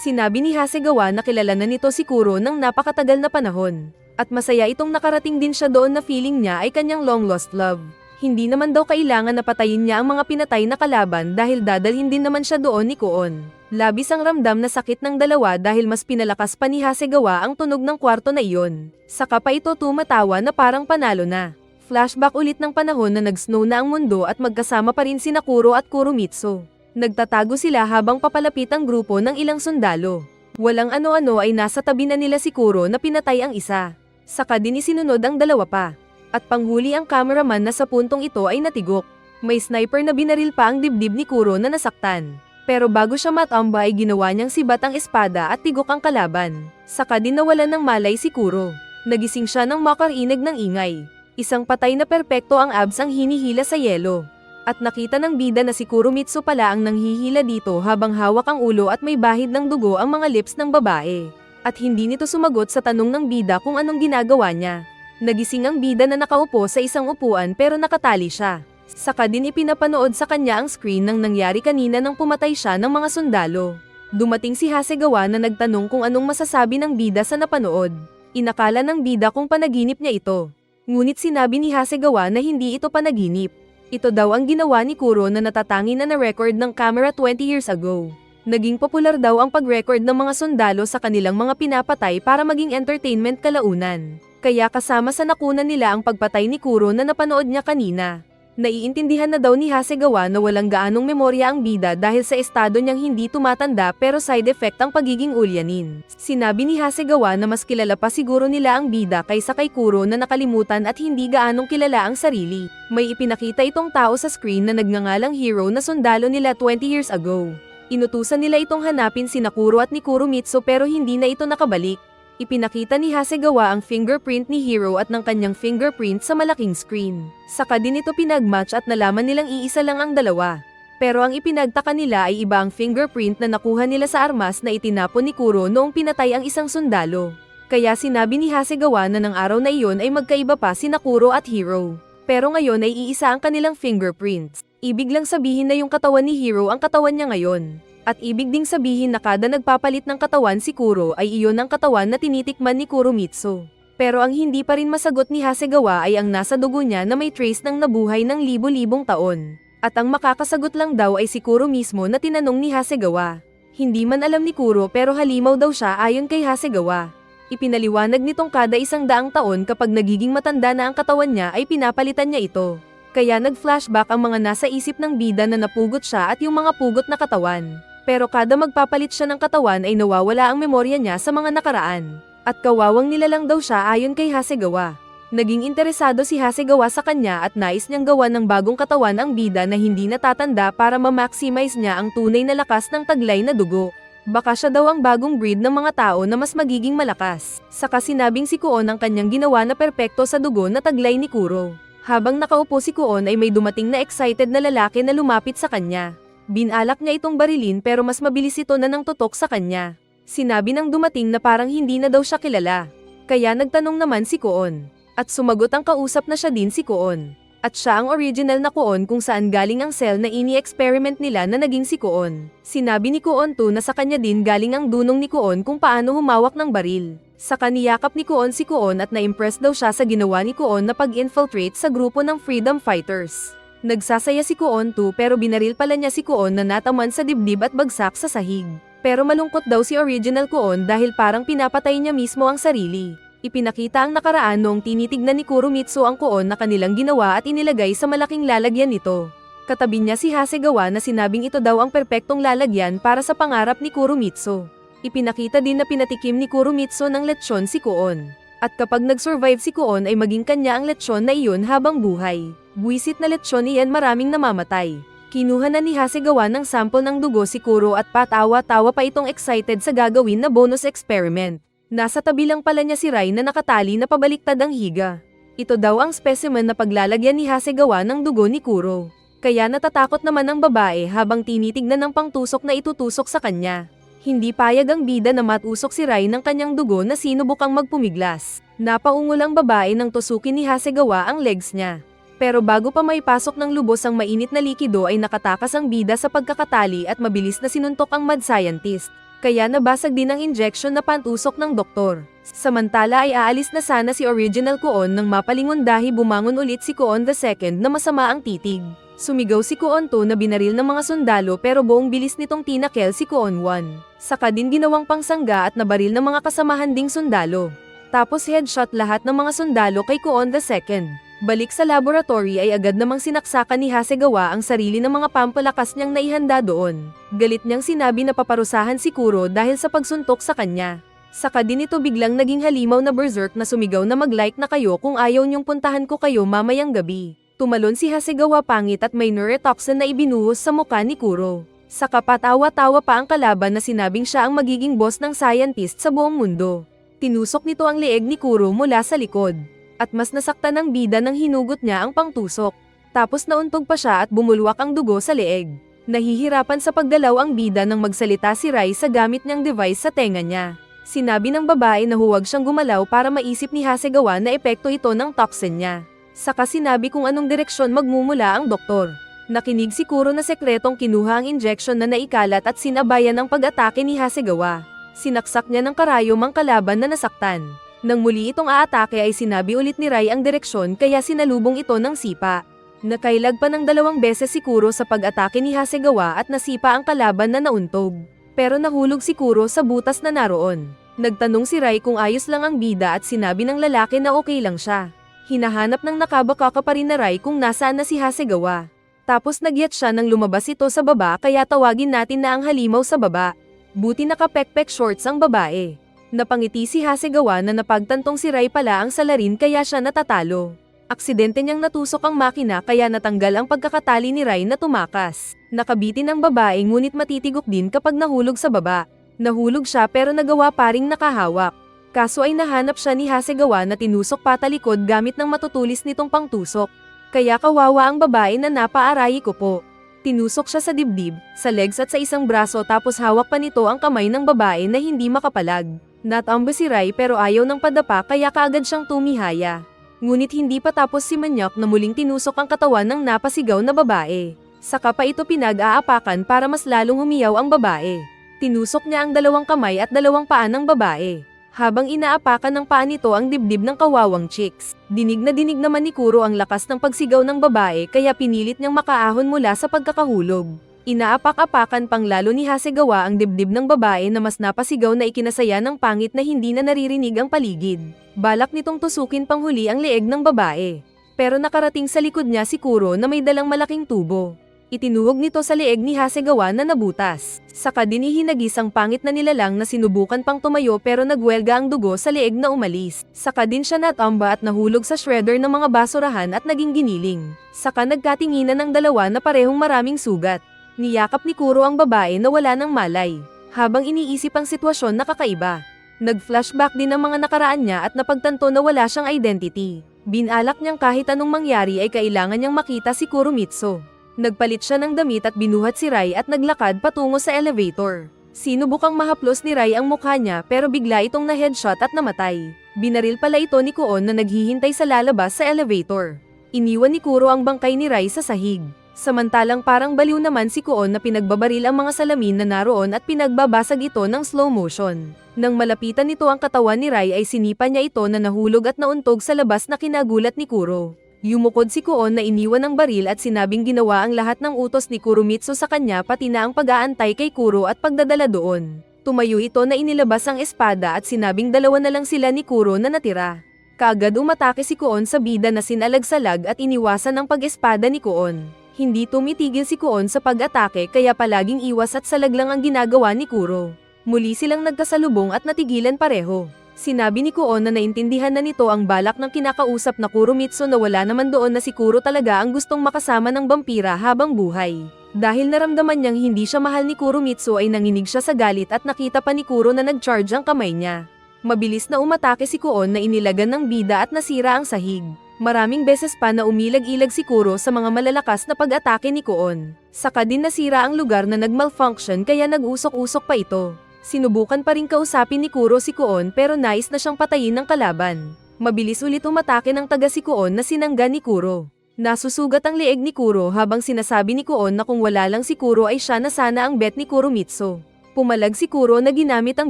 Sinabi ni Hasegawa na kilala na nito si Kuro ng napakatagal na panahon. At masaya itong nakarating din siya doon na feeling niya ay kanyang long lost love. Hindi naman daw kailangan na patayin niya ang mga pinatay na kalaban dahil dadalhin din naman siya doon ni Kuon. Labis ang ramdam na sakit ng dalawa dahil mas pinalakas pa ni Hasegawa ang tunog ng kwarto na iyon. Saka pa ito tumatawa na parang panalo na. Flashback ulit ng panahon na nag-snow na ang mundo at magkasama pa rin si Nakuro at Kurumitsu. Nagtatago sila habang papalapit ang grupo ng ilang sundalo. Walang ano-ano ay nasa tabi na nila si Kuro na pinatay ang isa. Saka din isinunod ang dalawa pa. At panghuli ang cameraman na sa puntong ito ay natigok. May sniper na binaril pa ang dibdib ni Kuro na nasaktan. Pero bago siya matamba ay ginawa niyang sibat ang espada at tigok ang kalaban. Saka din nawalan ng malay si Kuro. Nagising siya nang makarinig ng ingay. Isang patay na perpekto ang abs ang hinihila sa yelo. At nakita ng bida na si Kurumitsu pala ang nanghihila dito habang hawak ang ulo at may bahid ng dugo ang mga lips ng babae. At hindi nito sumagot sa tanong ng bida kung anong ginagawa niya. Nagising ang bida na nakaupo sa isang upuan pero nakatali siya. Saka din ipinapanood sa kanya ang screen ng nangyari kanina nang pumatay siya ng mga sundalo. Dumating si Hasegawa na nagtanong kung anong masasabi ng bida sa napanood. Inakala ng bida kung panaginip niya ito. Ngunit sinabi ni Hasegawa na hindi ito panaginip. Ito daw ang ginawa ni Kuro na natatangi na na-record ng camera 20 years ago. Naging popular daw ang pag-record ng mga sundalo sa kanilang mga pinapatay para maging entertainment kalaunan. Kaya kasama sa nakunan nila ang pagpatay ni Kuro na napanood niya kanina. Naiintindihan na daw ni Hasegawa na walang gaanong memorya ang bida dahil sa estado niyang hindi tumatanda pero side effect ang pagiging ulyanin. Sinabi ni Hasegawa na mas kilala pa siguro nila ang bida kaysa kay Kuro na nakalimutan at hindi gaanong kilala ang sarili. May ipinakita itong tao sa screen na nagngangalang hero na sundalo nila 20 years ago. Inutusan nila itong hanapin sina Kuro at ni Kuromitsu pero hindi na ito nakabalik. Ipinakita ni Hasegawa ang fingerprint ni Hiro at ng kanyang fingerprint sa malaking screen. Saka din ito pinagmatch at nalaman nilang iisa lang ang dalawa. Pero ang ipinagtaka nila ay iba ang fingerprint na nakuha nila sa armas na itinapon ni Kuro noong pinatay ang isang sundalo. Kaya sinabi ni Hasegawa na ng araw na iyon ay magkaiba pa sina Kuro at Hiro. Pero ngayon ay iisa ang kanilang fingerprints. Ibig lang sabihin na yung katawan ni Hiro ang katawan niya ngayon. At ibig ding sabihin na kada nagpapalit ng katawan si Kuro ay iyon ang katawan na tinitikman ni Kuromitsu. Pero ang hindi pa rin masagot ni Hasegawa ay ang nasa dugo niya na may trace ng nabuhay ng libo-libong taon. At ang makakasagot lang daw ay si Kuro mismo na tinanong ni Hasegawa. Hindi man alam ni Kuro pero halimaw daw siya ayon kay Hasegawa. Ipinaliwanag nitong kada 100 taon kapag nagiging matanda na ang katawan niya ay pinapalitan niya ito. Kaya nag-flashback ang mga nasa isip ng bida na napugot siya at yung mga pugot na katawan. Pero kada magpapalit siya ng katawan ay nawawala ang memorya niya sa mga nakaraan. At kawawang nilalang daw siya ayon kay Hasegawa. Naging interesado si Hasegawa sa kanya at nais niyang gawa ng bagong katawan ang bida na hindi natatanda para ma-maximize niya ang tunay na lakas ng taglay na dugo. Baka siya daw ang bagong breed ng mga tao na mas magiging malakas. Saka sinabing si Kuon ang kanyang ginawa na perpekto sa dugo na taglay ni Kuro. Habang nakaupo si Kuon ay may dumating na excited na lalaki na lumapit sa kanya. Binalak niya itong barilin pero mas mabilis ito na nang tutok sa kanya. Sinabi ng dumating na parang hindi na daw siya kilala. Kaya nagtanong naman si Kuon. At sumagot ang kausap na siya din si Kuon. At siya ang original na Kuon kung saan galing ang cell na ini-experiment nila na naging si Kuon. Sinabi ni Kuon to na sa kanya din galing ang dunong ni Kuon kung paano humawak ng baril. Saka niyakap ni Kuon si Kuon at na-impress daw siya sa ginawa ni Kuon na pag-infiltrate sa grupo ng freedom fighters. Nagsasaya si Kuon to pero binaril pala niya si Kuon na nataman sa dibdib at bagsak sa sahig. Pero malungkot daw si original Kuon dahil parang pinapatay niya mismo ang sarili. Ipinakita ang nakaraan noong tinitignan ni Kuromitsu ang Kuon na kanilang ginawa at inilagay sa malaking lalagyan nito. Katabi niya si Hasegawa na sinabing ito daw ang perpektong lalagyan para sa pangarap ni Kuromitsu. Ipinakita din na pinatikim ni Kuromitsu ng lechon si Kuon. At kapag nag-survive si Kuon ay maging kanya ang lechon na iyon habang buhay. Buwisit na lechon iyan maraming namamatay. Kinuha na ni Hasegawa ng sample ng dugo si Kuro at patawa-tawa pa itong excited sa gagawin na bonus experiment. Nasa tabi lang pala niya si Rai na nakatali na pabaliktad ang higa. Ito daw ang specimen na paglalagyan ni Hasegawa ng dugo ni Kuro. Kaya natatakot naman ang babae habang tinitignan ng pangtusok na itutusok sa kanya. Hindi payag ang bida na matusok si Rai ng kanyang dugo na sinubukang magpumiglas. Napaungol ang babae nang tusukin ni Hasegawa ang legs niya. Pero bago pa maipasok ng lubos ang mainit na likido ay nakatakas ang bida sa pagkakatali at mabilis na sinuntok ang mad scientist. Kaya nabasag din ang injection na pantusok ng doktor. Samantala ay aalis na sana si original Kuon nang mapalingon dahil bumangon ulit si Kuon II na masama ang titig. Sumigaw si Kuon II na binaril ng mga sundalo pero buong bilis nitong tinakel si Kuon I. Saka din ginawang pangsangga at nabaril ng mga kasamahan ding sundalo. Tapos headshot lahat ng mga sundalo kay Kuon II. Balik sa laboratory ay agad namang sinaksakan ni Hasegawa ang sarili ng mga pampalakas niyang naihanda doon. Galit niyang sinabi na paparusahan si Kuro dahil sa pagsuntok sa kanya. Saka din ito biglang naging halimaw na berserk na sumigaw na mag-like na kayo kung ayaw niyong puntahan ko kayo mamayang gabi. Tumalon si Hasegawa pangit at may neurotoxin na ibinuhos sa mukha ni Kuro. Saka patawa-tawa pa ang kalaban na sinabing siya ang magiging boss ng scientist sa buong mundo. Tinusok nito ang leeg ni Kuro mula sa likod. At mas nasaktan ng bida nang hinugot niya ang pangtusok. Tapos nauntog pa siya at bumulwak ang dugo sa leeg. Nahihirapan sa pagdalaw ang bida nang magsalita si Rai sa gamit niyang device sa tenga niya. Sinabi ng babae na huwag siyang gumalaw para maisip ni Hasegawa na epekto ito ng toxin niya. Saka sinabi kung anong direksyon magmumula ang doktor. Nakinig si Kuro na sekretong kinuha ang injection na naikalat at sinabayan ng pag-atake ni Hasegawa. Sinaksak niya ng karayom ang kalaban na nasaktan. Nang muli itong aatake ay sinabi ulit ni Rai ang direksyon kaya sinalubong ito ng sipa. Nakailag pa ng 2 beses si Kuro sa pag-atake ni Hasegawa at nasipa ang kalaban na nauntog. Pero nahulog si Kuro sa butas na naroon. Nagtanong si Rai kung ayos lang ang bida at sinabi ng lalaki na okay lang siya. Hinahanap ng nakabakaka pa rin na Rai kung nasaan na si Hasegawa. Tapos nagyat siya nang lumabas ito sa baba kaya tawagin natin na ang halimaw sa baba. Buti nakapekpek shorts ang babae. Napangiti si Hasegawa na napagtantong si Rai pala ang salarin kaya siya natatalo. Aksidente niyang natusok ang makina kaya natanggal ang pagkakatali ni Rai na tumakas. Nakabitin ang babae ngunit matitigok din kapag nahulog sa baba. Nahulog siya pero nagawa pa ring nakahawak. Kaso ay nahanap siya ni Hasegawa na tinusok patalikod gamit ng matutulis nitong pangtusok. Kaya kawawa ang babae na napaaray ko po. Tinusok siya sa dibdib, sa legs at sa isang braso tapos hawak pa nito ang kamay ng babae na hindi makapalag. Natamba si Rai pero ayaw ng padapa kaya kaagad siyang tumihaya. Ngunit hindi pa tapos si Manyak na muling tinusok ang katawan ng napasigaw na babae. Saka pa ito pinag-aapakan para mas lalong humiyaw ang babae. Tinusok niya ang dalawang kamay at dalawang paa ng babae. Habang inaapakan ng paa nito ang dibdib ng kawawang chicks. Dinig naman ni Kuro ang lakas ng pagsigaw ng babae kaya pinilit niyang makaahon mula sa pagkakahulog. Inaapak-apakan pang lalo ni Hasegawa ang dibdib ng babae na mas napasigaw na ikinasaya ng pangit na hindi na naririnig ang paligid. Balak nitong tusukin panghuli ang leeg ng babae. Pero nakarating sa likod niya si Kuro na may dalang malaking tubo. Itinuhog nito sa leeg ni Hasegawa na nabutas. Saka din ihinagis ang pangit na nilalang na sinubukan pang tumayo pero nagwelga ang dugo sa leeg na umalis. Saka din siya natamba at nahulog sa shredder ng mga basurahan at naging giniling. Saka nagkatinginan ng dalawa na parehong maraming sugat. Niyakap ni Kuro ang babae na wala ng malay. Habang iniisip ang sitwasyon na kakaiba. Nag-flashback din ang mga nakaraan niya at napagtanto na wala siyang identity. Binalak niyang kahit anong mangyari ay kailangan niyang makita si Kuromitsu. Nagpalit siya ng damit at binuhat si Rai at naglakad patungo sa elevator. Sinubukang mahaplos ni Rai ang mukha niya pero bigla itong na-headshot at namatay. Binaril pala ito ni Kuon na naghihintay sa lalabas sa elevator. Iniwan ni Kuro ang bangkay ni Rai sa sahig. Samantalang parang baliw naman si Kuon na pinagbabaril ang mga salamin na naroon at pinagbabasag ito ng slow motion. Nang malapitan nito ang katawan ni Rai ay sinipa niya ito na nahulog at nauntog sa labas na kinagulat ni Kuro. Yumukod si Kuon na iniwan ng baril at sinabing ginawa ang lahat ng utos ni Kuromitsu sa kanya pati na ang pag-aantay kay Kuro at pagdadala doon. Tumayo ito na inilabas ang espada at sinabing dalawa na lang sila ni Kuro na natira. Kaagad umatake si Kuon sa bida na sinalagsalag at iniwasan ang pag-espada ni Kuon. Hindi tumitigil si Kuon sa pag-atake kaya palaging iwas at salag lang ang ginagawa ni Kuro. Muli silang nagkasalubong at natigilan pareho. Sinabi ni Kuon na naintindihan na nito ang balak ng kinakausap na Kuromitsu na wala naman doon na si Kuro talaga ang gustong makasama ng vampira habang buhay. Dahil naramdaman niyang hindi siya mahal ni Kuromitsu ay nanginig siya sa galit at nakita pa ni Kuro na nag-charge ang kamay niya. Mabilis na umatake si Kuon na inilagan ng bida at nasira ang sahig. Maraming beses pa na umilag-ilag si Kuro sa mga malalakas na pag-atake ni Kuon. Saka din nasira ang lugar na nag-malfunction kaya nag-usok-usok pa ito. Sinubukan pa rin kausapin ni Kuro si Kuon pero nais na siyang patayin ng kalaban. Mabilis ulit umatake ng taga si Kuon na sinangga ni Kuro. Nasusugat ang leeg ni Kuro habang sinasabi ni Kuon na kung wala lang si Kuro ay siya na sana ang bet ni Kuromitsu. Pumalag si Kuro na ginamit ang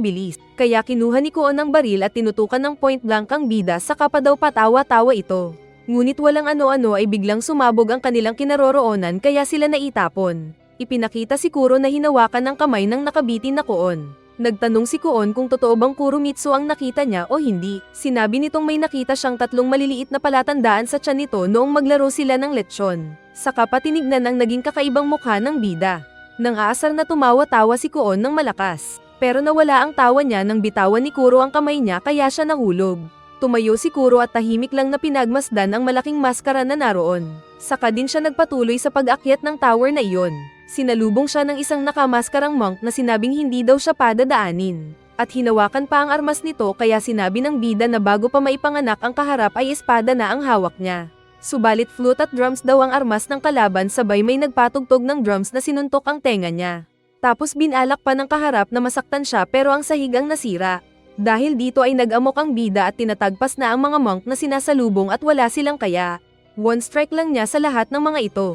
bilis, kaya kinuha ni Kuon ang baril at tinutukan ng point blank ang bida saka pa daw patawa-tawa ito. Ngunit walang ano-ano ay biglang sumabog ang kanilang kinaroroonan kaya sila naitapon. Ipinakita si Kuro na hinawakan ng kamay ng nakabitin na Kuon. Nagtanong si Kuon kung totoo bang Kuromitsu ang nakita niya o hindi. Sinabi nitong may nakita siyang tatlong maliliit na palatandaan sa tiyan nito noong maglaro sila ng lechon. Saka pa tinignan ang naging kakaibang mukha ng bida. Nang aasar na tumawa-tawa si Kuon ng malakas. Pero nawala ang tawa niya nang bitawan ni Kuro ang kamay niya kaya siya nahulog. Tumayo si Kuro at tahimik lang na pinagmasdan ang malaking maskara na naroon. Saka din siya nagpatuloy sa pag-akyat ng tower na iyon. Sinalubong siya ng isang nakamaskarang monk na sinabing hindi daw siya padadaanin. At hinawakan pa ang armas nito kaya sinabi ng bida na bago pa maipanganak ang kaharap ay espada na ang hawak niya. Subalit flute at drums daw ang armas ng kalaban sabay may nagpatugtog ng drums na sinuntok ang tenga niya. Tapos binalak pa ng kaharap na masaktan siya pero ang sahig ang nasira. Dahil dito ay nag-amok ang bida at tinatagpas na ang mga monk na sinasalubong at wala silang kaya. One strike lang niya sa lahat ng mga ito.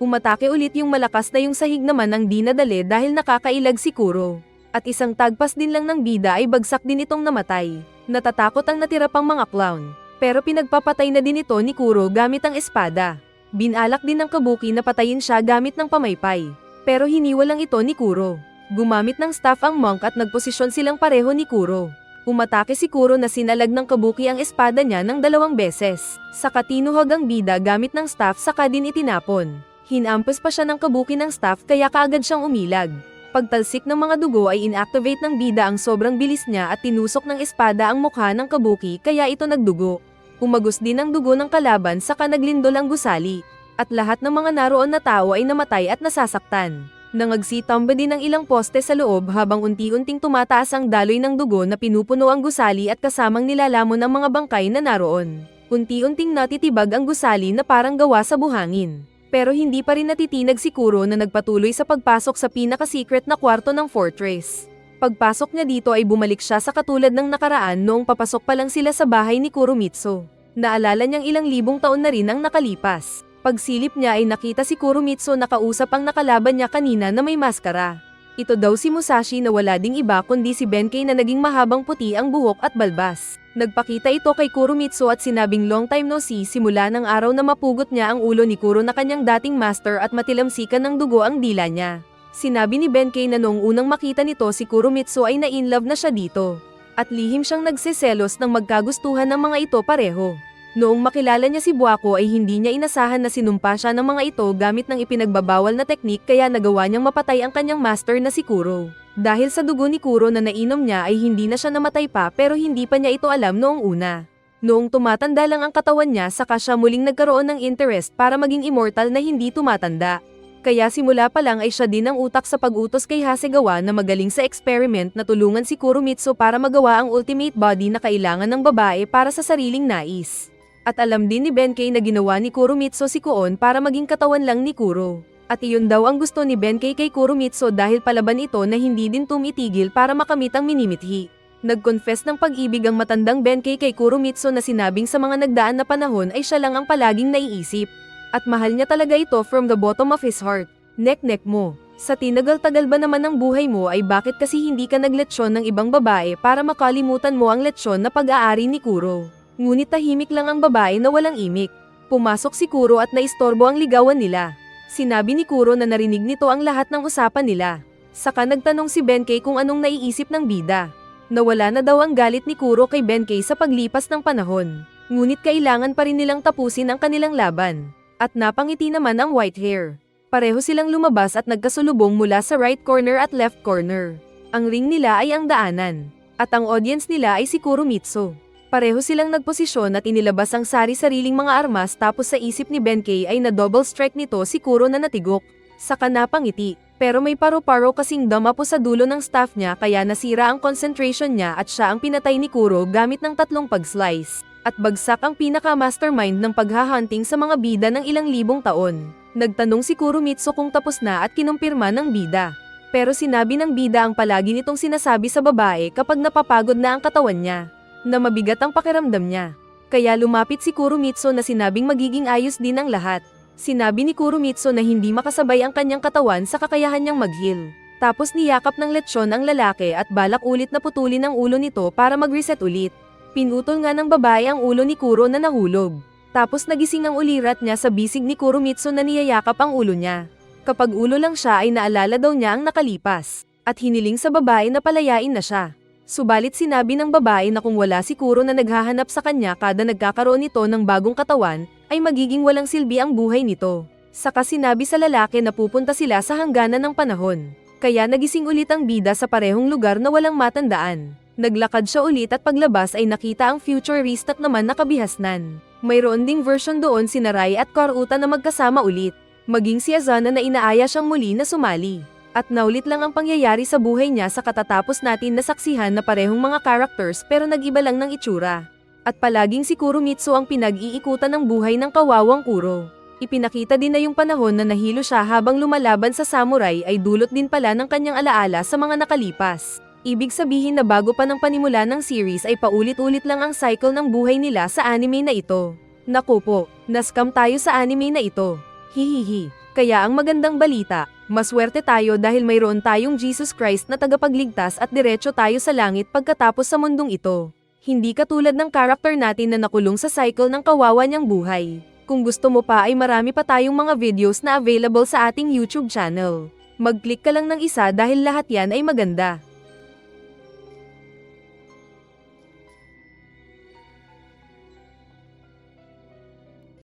Umatake ulit yung malakas na yung sahig naman ang di nadali dahil nakakailag si Kuro. At isang tagpas din lang ng bida ay bagsak din itong namatay. Natatakot ang natira pang mga clown. Pero pinagpapatay na din ito ni Kuro gamit ang espada. Binalak din ng kabuki na patayin siya gamit ng pamaypay. Pero hiniwa lang ito ni Kuro. Gumamit ng staff ang monk at nagposisyon silang pareho ni Kuro. Umatake si Kuro na sinalag ng kabuki ang espada niya ng 2 beses. Saka tinuhog ang bida gamit ng staff saka din itinapon. Hinampas pa siya ng kabuki ng staff kaya kaagad siyang umilag. Pagtalsik ng mga dugo ay inactivate ng bida ang sobrang bilis niya at tinusok ng espada ang mukha ng kabuki kaya ito nagdugo. Umagos din ang dugo ng kalaban saka naglindol ang gusali. At lahat ng mga naroon na tao ay namatay at nasasaktan. Nangagsitomba din ang ilang poste sa loob habang unti-unting tumataas ang daloy ng dugo na pinupuno ang gusali at kasamang nilalamon ang mga bangkay na naroon. Unti-unting natitibag ang gusali na parang gawa sa buhangin. Pero hindi pa rin natitinag si Kuro na nagpatuloy sa pagpasok sa pinaka-secret na kwarto ng fortress. Pagpasok niya dito ay bumalik siya sa katulad ng nakaraan noong papasok pa lang sila sa bahay ni Kuromitsu. Naalala niyang ilang libong taon na rin ang nakalipas. Pagsilip niya ay nakita si Kuromitsu na kausap ang nakalaban niya kanina na may maskara. Ito daw si Musashi na wala ding iba kundi si Benkei na naging mahabang puti ang buhok at balbas. Nagpakita ito kay Kuromitsu at sinabing long time no see simula ng araw na mapugot niya ang ulo ni Kuro na kanyang dating master at matilamsikan ng dugo ang dila niya. Sinabi ni Benkei na noong unang makita nito si Kuromitsu ay na-inlove na siya dito. At lihim siyang nagseselos ng magkagustuhan ng mga ito pareho. Noong makilala niya si Buako ay hindi niya inasahan na sinumpa siya ng mga ito gamit ng ipinagbabawal na teknik kaya nagawa niyang mapatay ang kanyang master na si Kuro. Dahil sa dugo ni Kuro na nainom niya ay hindi na siya namatay pa pero hindi pa niya ito alam noong una. Noong tumatanda lang ang katawan niya saka siya muling nagkaroon ng interest para maging immortal na hindi tumatanda. Kaya simula pa lang ay siya din ang utak sa pag-utos kay Hasegawa na magaling sa experiment na tulungan si Kuromitsu para magawa ang ultimate body na kailangan ng babae para sa sariling nais. At alam din ni Benkei na ginawa ni Kuromitsu si Koon para maging katawan lang ni Kuro. At iyon daw ang gusto ni Benkei kay Kuromitsu dahil palaban ito na hindi din tumitigil para makamit ang minimithi. Nag-confess ng pag-ibig ang matandang Benkei kay Kuromitsu na sinabing sa mga nagdaan na panahon ay siya lang ang palaging naiisip. At mahal niya talaga ito from the bottom of his heart. Nek-nek mo. Sa tinagal-tagal ba naman ng buhay mo ay bakit kasi hindi ka nagletsyon ng ibang babae para makalimutan mo ang letsyon na pag-aari ni Kuro? Ngunit tahimik lang ang babae na walang imik. Pumasok si Kuro at naistorbo ang ligawan nila. Sinabi ni Kuro na narinig nito ang lahat ng usapan nila. Saka nagtanong si Benkei kung anong naiisip ng bida. Nawala na daw ang galit ni Kuro kay Benkei sa paglipas ng panahon. Ngunit kailangan pa rin nilang tapusin ang kanilang laban. At napangiti naman ang white hair. Pareho silang lumabas at nagkasulubong mula sa right corner at left corner. Ang ring nila ay ang daanan. At ang audience nila ay si Kuromitsu. Pareho silang nagposisyon at inilabas ang sari-sariling mga armas tapos sa isip ni Benkei ay na-double strike nito si Kuro na natigok. Saka napangiti, pero may paro-paro kasing damapo sa dulo ng staff niya kaya nasira ang concentration niya at siya ang pinatay ni Kuro gamit ng 3 pag-slice. At bagsak ang pinaka-mastermind ng paghahunting sa mga bida ng ilang libong taon. Nagtanong si Kuromitsu kung tapos na at kinumpirma ng bida. Pero sinabi ng bida ang palagi nitong sinasabi sa babae kapag napapagod na ang katawan niya. Na mabigat ang pakiramdam niya. Kaya lumapit si Kuromitsu na sinabing magiging ayos din ang lahat. Sinabi ni Kuromitsu na hindi makasabay ang kanyang katawan sa kakayahan niyang mag-heal. Tapos niyakap ng letsyon ang lalaki at balak ulit na putulin ang ulo nito para mag-reset ulit. Pinutol nga ng babae ang ulo ni Kuro na nahulog. Tapos nagising ang ulirat niya sa bisig ni Kuromitsu na niyayakap ang ulo niya. Kapag ulo lang siya ay naalala daw niya ang nakalipas. At hiniling sa babae na palayain na siya. Subalit sinabi ng babae na kung wala si Kuro na naghahanap sa kanya kada nagkakaroon nito ng bagong katawan, ay magiging walang silbi ang buhay nito. Saka sinabi sa lalaki na pupunta sila sa hangganan ng panahon. Kaya nagising ulit ang bida sa parehong lugar na walang matandaan. Naglakad siya ulit at paglabas ay nakita ang futurist at naman nakabihasnan. Mayroon ding version doon si Narai at Karuta na magkasama ulit. Maging si Azana na inaaya siyang muli na sumali. At naulit lang ang pangyayari sa buhay niya sa katatapos natin na saksihan na parehong mga characters pero nag-iba lang ng itsura. At palaging si Kuromitsu ang pinag-iikutan ng buhay ng kawawang Kuro. Ipinakita din na yung panahon na nahilo siya habang lumalaban sa samurai ay dulot din pala ng kanyang alaala sa mga nakalipas. Ibig sabihin na bago pa ng panimula ng series ay paulit-ulit lang ang cycle ng buhay nila sa anime na ito. Naku po, na-scam tayo sa anime na ito. Hihihi. Kaya ang magandang balita, maswerte tayo dahil mayroon tayong Jesus Christ na tagapagligtas at diretso tayo sa langit pagkatapos sa mundong ito. Hindi katulad ng karakter natin na nakulong sa cycle ng kawawa niyang buhay. Kung gusto mo pa ay marami pa tayong mga videos na available sa ating YouTube channel. Mag-click ka lang ng isa dahil lahat yan ay maganda.